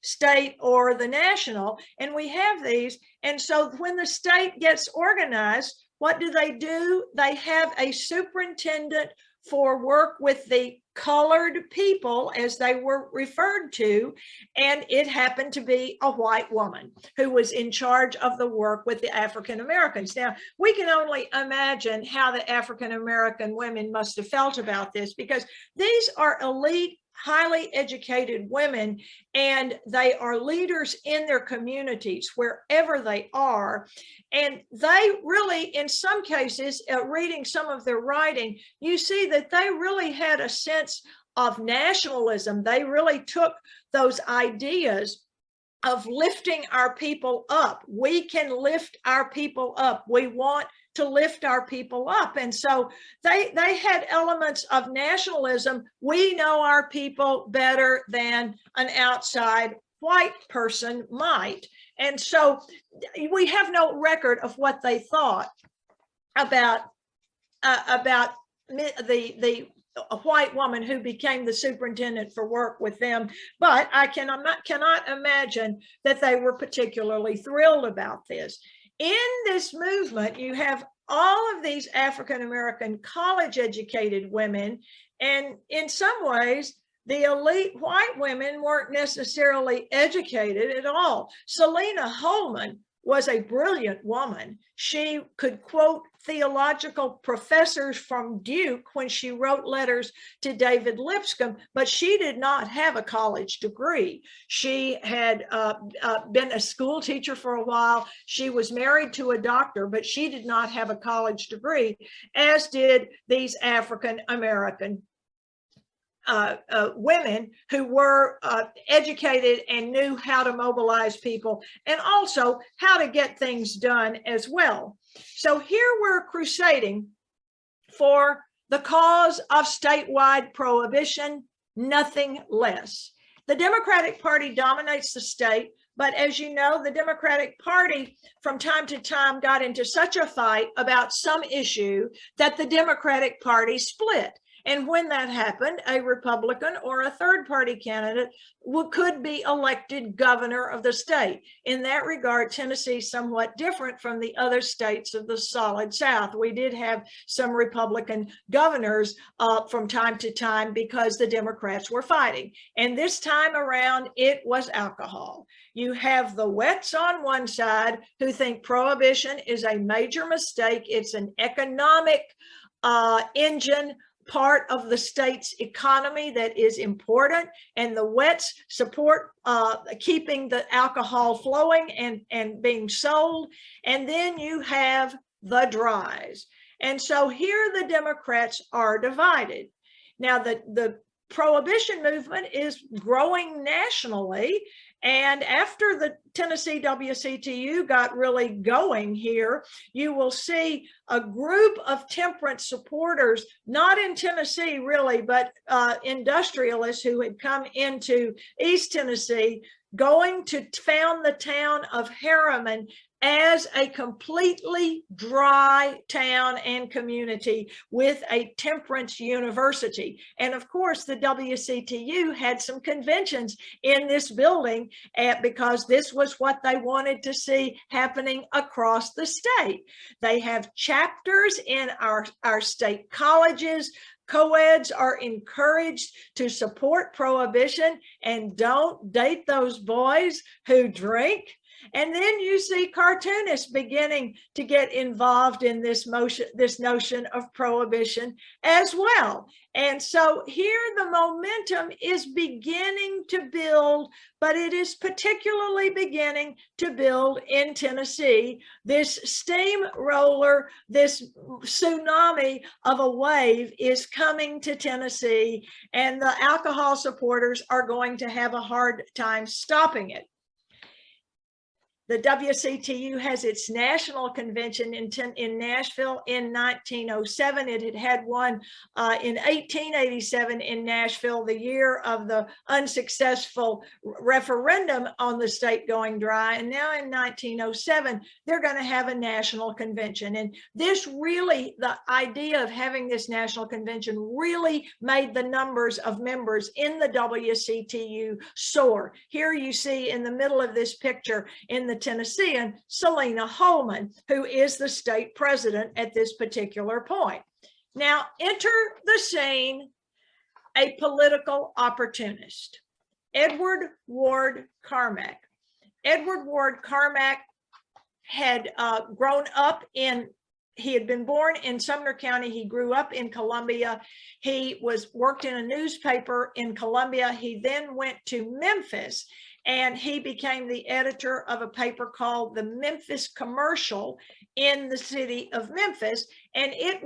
state or the national, and we have these. And so when the state gets organized, what do? They have a superintendent for work with the colored people, as they were referred to, and it happened to be a white woman who was in charge of the work with the African Americans. Now, we can only imagine how the African American women must have felt about this, because these are elite, highly educated women, and they are leaders in their communities wherever they are. And they really, in some cases, reading some of their writing, you see that they really had a sense of nationalism. They really took those ideas of lifting our people up. We can lift our people up. We want to lift our people up. And so they had elements of nationalism. We know our people better than an outside white person might. And so we have no record of what they thought about the white woman who became the superintendent for work with them. But I cannot imagine that they were particularly thrilled about this. In this movement, you have all of these African-American college-educated women, and in some ways, the elite white women weren't necessarily educated at all. Selena Holman was a brilliant woman. She could quote theological professors from Duke when she wrote letters to David Lipscomb, but she did not have a college degree. She had been a school teacher for a while. She was married to a doctor, but she did not have a college degree, as did these African American women who were educated and knew how to mobilize people and also how to get things done as well. So here we're crusading for the cause of statewide prohibition, nothing less. The Democratic Party dominates the state, but as you know, the Democratic Party from time to time got into such a fight about some issue that the Democratic Party split. And when that happened, a Republican or a third-party candidate could be elected governor of the state. In that regard, Tennessee is somewhat different from the other states of the Solid South. We did have some Republican governors from time to time because the Democrats were fighting. And this time around, it was alcohol. You have the wets on one side who think prohibition is a major mistake. It's an economic engine, part of the state's economy that is important, and the wets support keeping the alcohol flowing and being sold. And then you have the dries. And so here the Democrats are divided. Now the prohibition movement is growing nationally. And after the Tennessee WCTU got really going here, you will see a group of temperance supporters, not in Tennessee really, but industrialists who had come into East Tennessee, going to found the town of Harriman as a completely dry town and community with a temperance university. And of course, the WCTU had some conventions in this building because this was what they wanted to see happening across the state. They have chapters in our state colleges. Co-eds are encouraged to support prohibition and don't date those boys who drink. And then you see cartoonists beginning to get involved in this notion of prohibition as well. And so here the momentum is beginning to build, but it is particularly beginning to build in Tennessee. This steamroller, this tsunami of a wave is coming to Tennessee, and the alcohol supporters are going to have a hard time stopping it. The WCTU has its national convention in Nashville in 1907. It had had one in 1887 in Nashville, the year of the unsuccessful referendum on the state going dry. And now in 1907, they're going to have a national convention. And this really, the idea of having this national convention really made the numbers of members in the WCTU soar. Here you see in the middle of this picture in the Tennessean, Selena Holman, who is the state president at this particular point. Now, enter the scene a political opportunist, Edward Ward Carmack. Edward Ward Carmack had grown up he had been born in Sumner County. He grew up in Columbia. He worked in a newspaper in Columbia. He then went to Memphis, and he became the editor of a paper called the Memphis Commercial in the city of Memphis. And he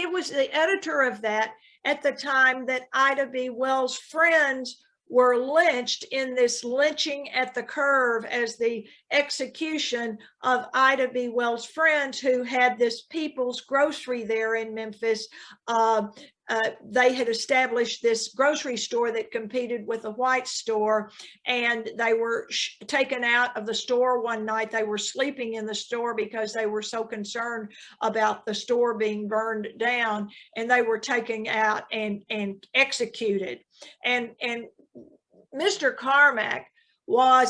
was the editor of that at the time that Ida B. Wells' friends were lynched in this lynching at the curve as the execution of Ida B. Wells' friends who had this People's Grocery there in Memphis. They had established this grocery store that competed with a white store, and they were taken out of the store one night. They were sleeping in the store because they were so concerned about the store being burned down, and they were taken out and executed. And Mr. Carmack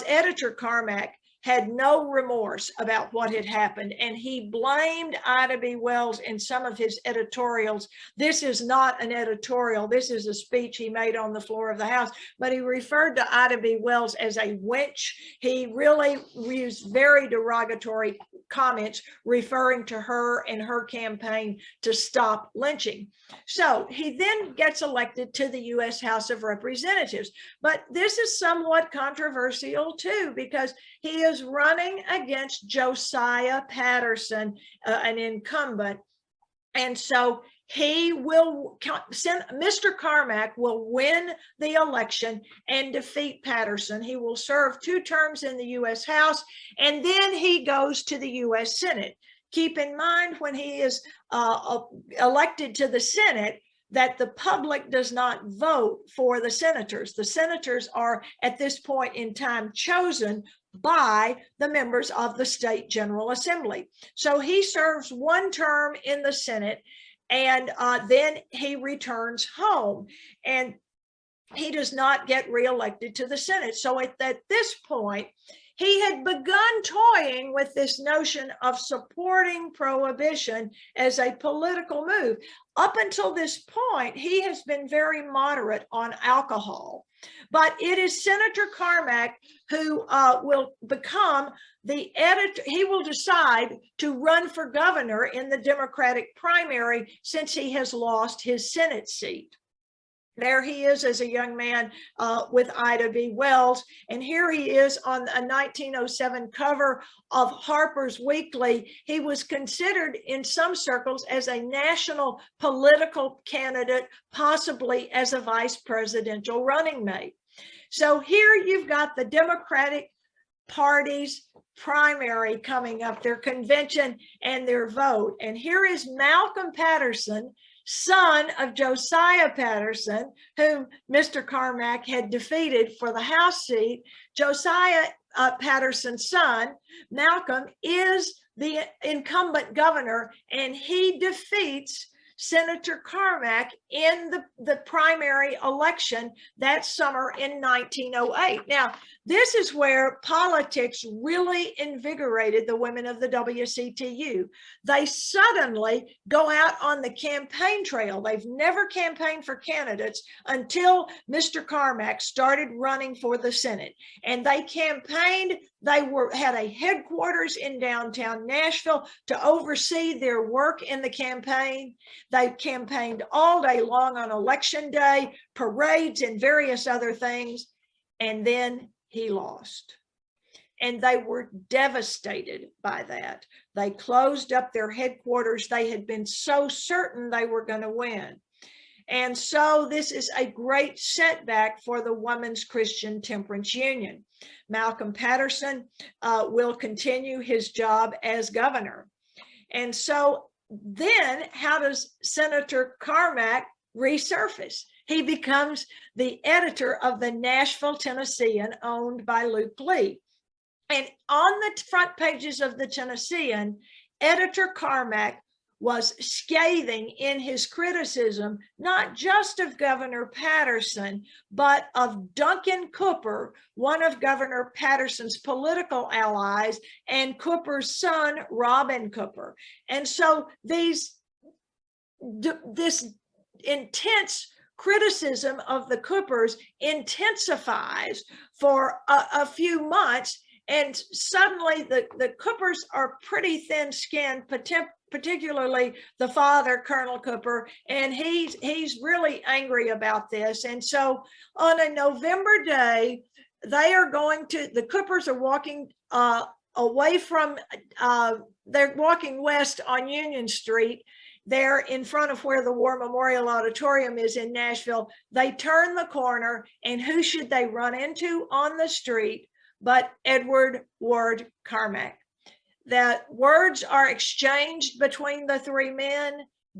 editor Carmack had no remorse about what had happened, and he blamed Ida B. Wells in some of his editorials. This is not an editorial. This is a speech he made on the floor of the House, but he referred to Ida B. Wells as a wench. He really used very derogatory comments referring to her and her campaign to stop lynching. So he then gets elected to the U.S. House of Representatives. But this is somewhat controversial too, because he is running against Josiah Patterson, an incumbent. And so Mr. Carmack will win the election and defeat Patterson. He will serve 2 terms in the U.S. House, and then he goes to the U.S. Senate. Keep in mind, when he is elected to the Senate, that the public does not vote for the senators. The senators are, at this point in time, chosen by the members of the State General Assembly. So he serves 1 term in the Senate, And then he returns home, and he does not get reelected to the Senate. So at this point, he had begun toying with this notion of supporting prohibition as a political move. Up until this point, he has been very moderate on alcohol. But it is Senator Carmack who will become the editor. He will decide to run for governor in the Democratic primary since he has lost his Senate seat. There he is as a young man with Ida B. Wells. And here he is on a 1907 cover of Harper's Weekly. He was considered in some circles as a national political candidate, possibly as a vice presidential running mate. So here you've got the Democratic Party's primary coming up, their convention and their vote. And here is Malcolm Patterson, son of Josiah Patterson, whom Mr. Carmack had defeated for the House seat. Josiah Patterson's son, Malcolm, is the incumbent governor, and he defeats Senator Carmack in the primary election that summer in 1908. Now, this is where politics really invigorated the women of the WCTU. They suddenly go out on the campaign trail. They've never campaigned for candidates until Mr. Carmack started running for the Senate. And they campaigned. They had a headquarters in downtown Nashville to oversee their work in the campaign. They campaigned all day long on election day, parades and various other things. And then he lost. And they were devastated by that. They closed up their headquarters. They had been so certain they were going to win. And so this is a great setback for the Women's Christian Temperance Union. Malcolm Patterson will continue his job as governor. And so then how does Senator Carmack resurface? He becomes the editor of the Nashville Tennessean, owned by Luke Lee. And on the front pages of the Tennessean, editor Carmack was scathing in his criticism, not just of Governor Patterson, but of Duncan Cooper, one of Governor Patterson's political allies, and Cooper's son, Robin Cooper. And so this intense criticism of the Coopers intensifies for a few months, and suddenly the Coopers are pretty thin-skinned, particularly the father, Colonel Cooper, and he's really angry about this. And so on a November day, the Coopers are walking away from, they're walking west on Union Street. They're in front of where the War Memorial Auditorium is in Nashville. They turn the corner, and who should they run into on the street but Edward Ward Carmack? That words are exchanged between the three men,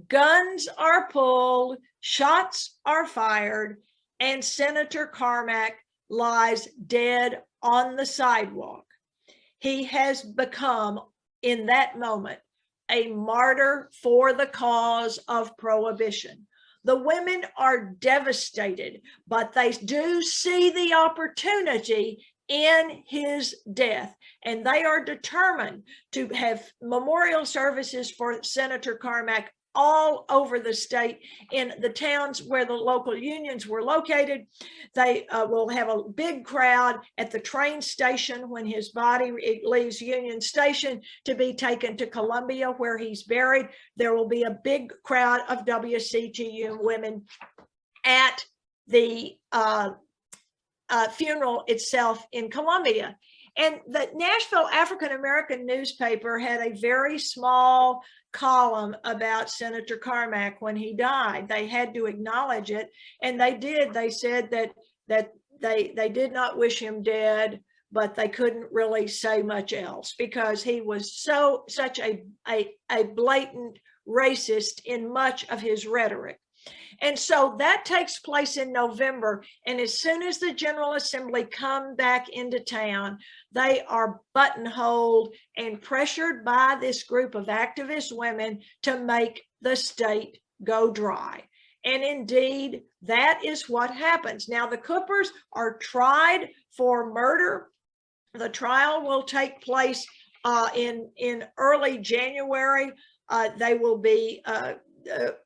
guns are pulled, shots are fired, and Senator Carmack lies dead on the sidewalk. He has become, in that moment, a martyr for the cause of prohibition. The women are devastated, but they do see the opportunity in his death, and they are determined to have memorial services for Senator Carmack all over the state in the towns where the local unions were located. They will have a big crowd at the train station when his body leaves Union Station to be taken to Columbia, where he's buried. There will be a big crowd of WCTU women at the funeral itself in Columbia. And the Nashville African American newspaper had a very small column about Senator Carmack when he died. They had to acknowledge it, and they did. They said that they did not wish him dead, but they couldn't really say much else because he was such a blatant racist in much of his rhetoric. And so that takes place in November. And as soon as the General Assembly come back into town, they are buttonholed and pressured by this group of activist women to make the state go dry. And indeed, that is what happens. Now, the Coopers are tried for murder. The trial will take place in early January. They will be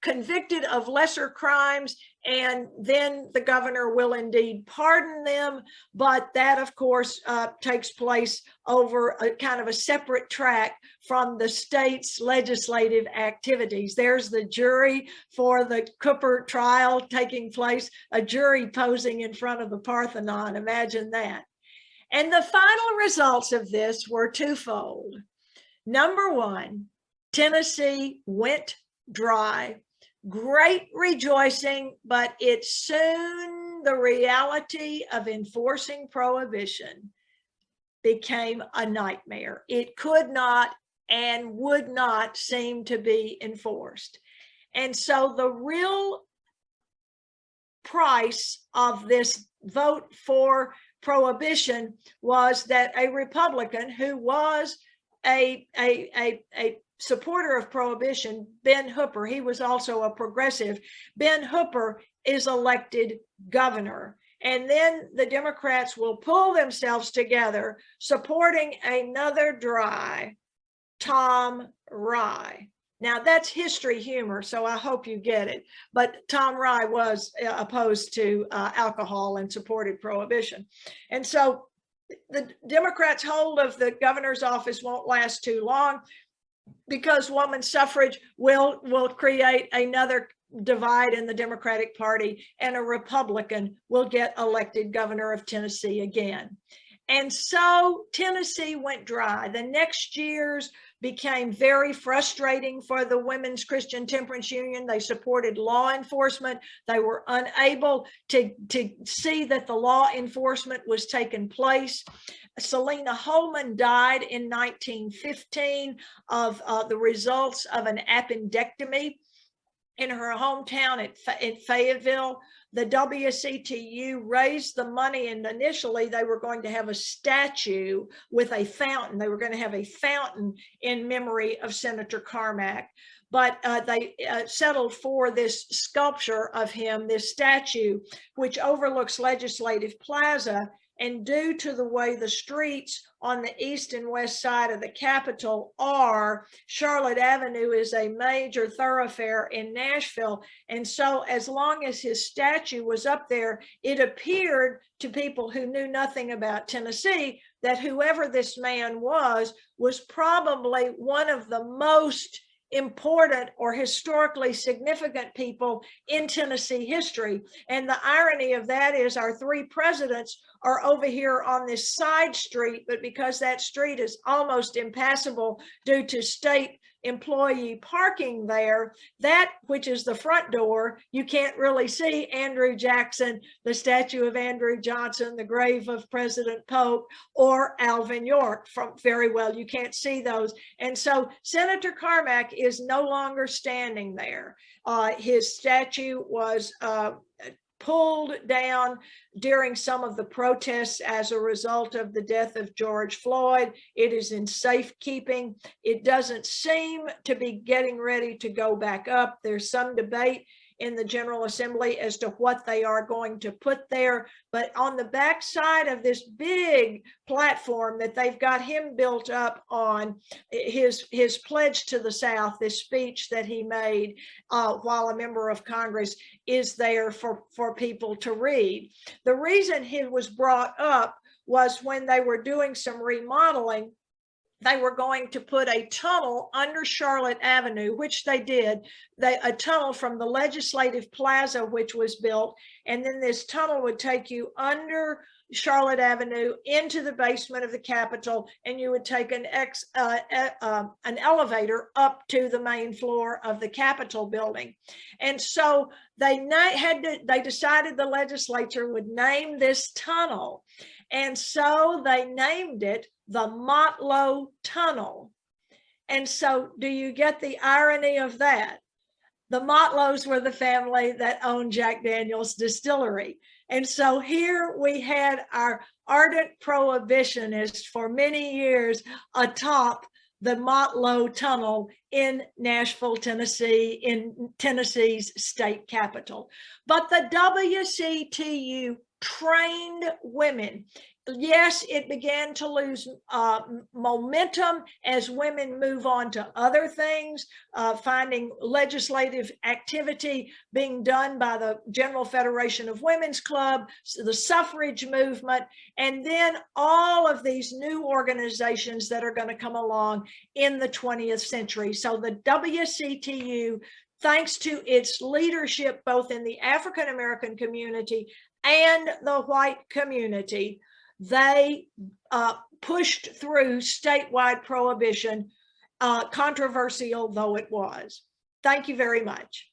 convicted of lesser crimes, and then the governor will indeed pardon them. But that, of course, takes place over a kind of a separate track from the state's legislative activities. There's the jury for the Cooper trial taking place, a jury posing in front of the Parthenon. Imagine that. And the final results of this were twofold. Number one, Tennessee went dry. Great rejoicing, but it soon, the reality of enforcing prohibition became a nightmare. It could not and would not seem to be enforced. And so the real price of this vote for prohibition was that a Republican who was a supporter of prohibition, Ben Hooper, he was also a progressive, Ben Hooper is elected governor. And then the Democrats will pull themselves together supporting another dry Tom Rye. Now that's history humor, so I hope you get it. But Tom Rye was opposed to alcohol and supported prohibition. And so the Democrats' hold of the governor's office won't last too long, because women's suffrage will create another divide in the Democratic Party, and a Republican will get elected governor of Tennessee again. And so Tennessee went dry. The next years became very frustrating for the Women's Christian Temperance Union. They supported law enforcement. They were unable to see that the law enforcement was taking place. Selena Holman died in 1915 of the results of an appendectomy in her hometown in Fayetteville. The WCTU raised the money, and initially they were going to have a statue with a fountain. They were going to have a fountain in memory of Senator Carmack, but they settled for this sculpture of him, this statue, which overlooks Legislative Plaza. And due to the way the streets on the east and west side of the Capitol are, Charlotte Avenue is a major thoroughfare in Nashville. And so as long as his statue was up there, it appeared to people who knew nothing about Tennessee that whoever this man was probably one of the most important or historically significant people in Tennessee history. And the irony of that is our three presidents are over here on this side street, but because that street is almost impassable due to state employee parking there, that which is the front door, you can't really see Andrew Jackson, the statue of Andrew Johnson, the grave of President Polk, or Alvin York from very well. You can't see those. And so Senator Carmack is no longer standing there. His statue was pulled down during some of the protests as a result of the death of George Floyd. It is in safekeeping. It doesn't seem to be getting ready to go back up. There's some debate in the General Assembly as to what they are going to put there. But on the backside of this big platform that they've got him built up on, his pledge to the South, this speech that he made while a member of Congress, is there for people to read. The reason he was brought up was when they were doing some remodeling, they were going to put a tunnel under Charlotte Avenue, which they did, a tunnel from the Legislative Plaza, which was built, and then this tunnel would take you under Charlotte Avenue into the basement of the Capitol, and you would take an elevator up to the main floor of the Capitol building. And so they decided the legislature would name this tunnel, and so they named it the Motlow Tunnel. And so do you get the irony of that? the Motlows were the family that owned Jack Daniel's distillery. And so here we had our ardent prohibitionists for many years atop the Motlow Tunnel in Nashville, Tennessee, in Tennessee's state capital. But the WCTU trained women. Yes, it began to lose momentum as women move on to other things, finding legislative activity being done by the General Federation of Women's Club, the suffrage movement, and then all of these new organizations that are going to come along in the 20th century. So the WCTU, thanks to its leadership both in the African American community and the white community, they pushed through statewide prohibition, controversial though it was. Thank you very much.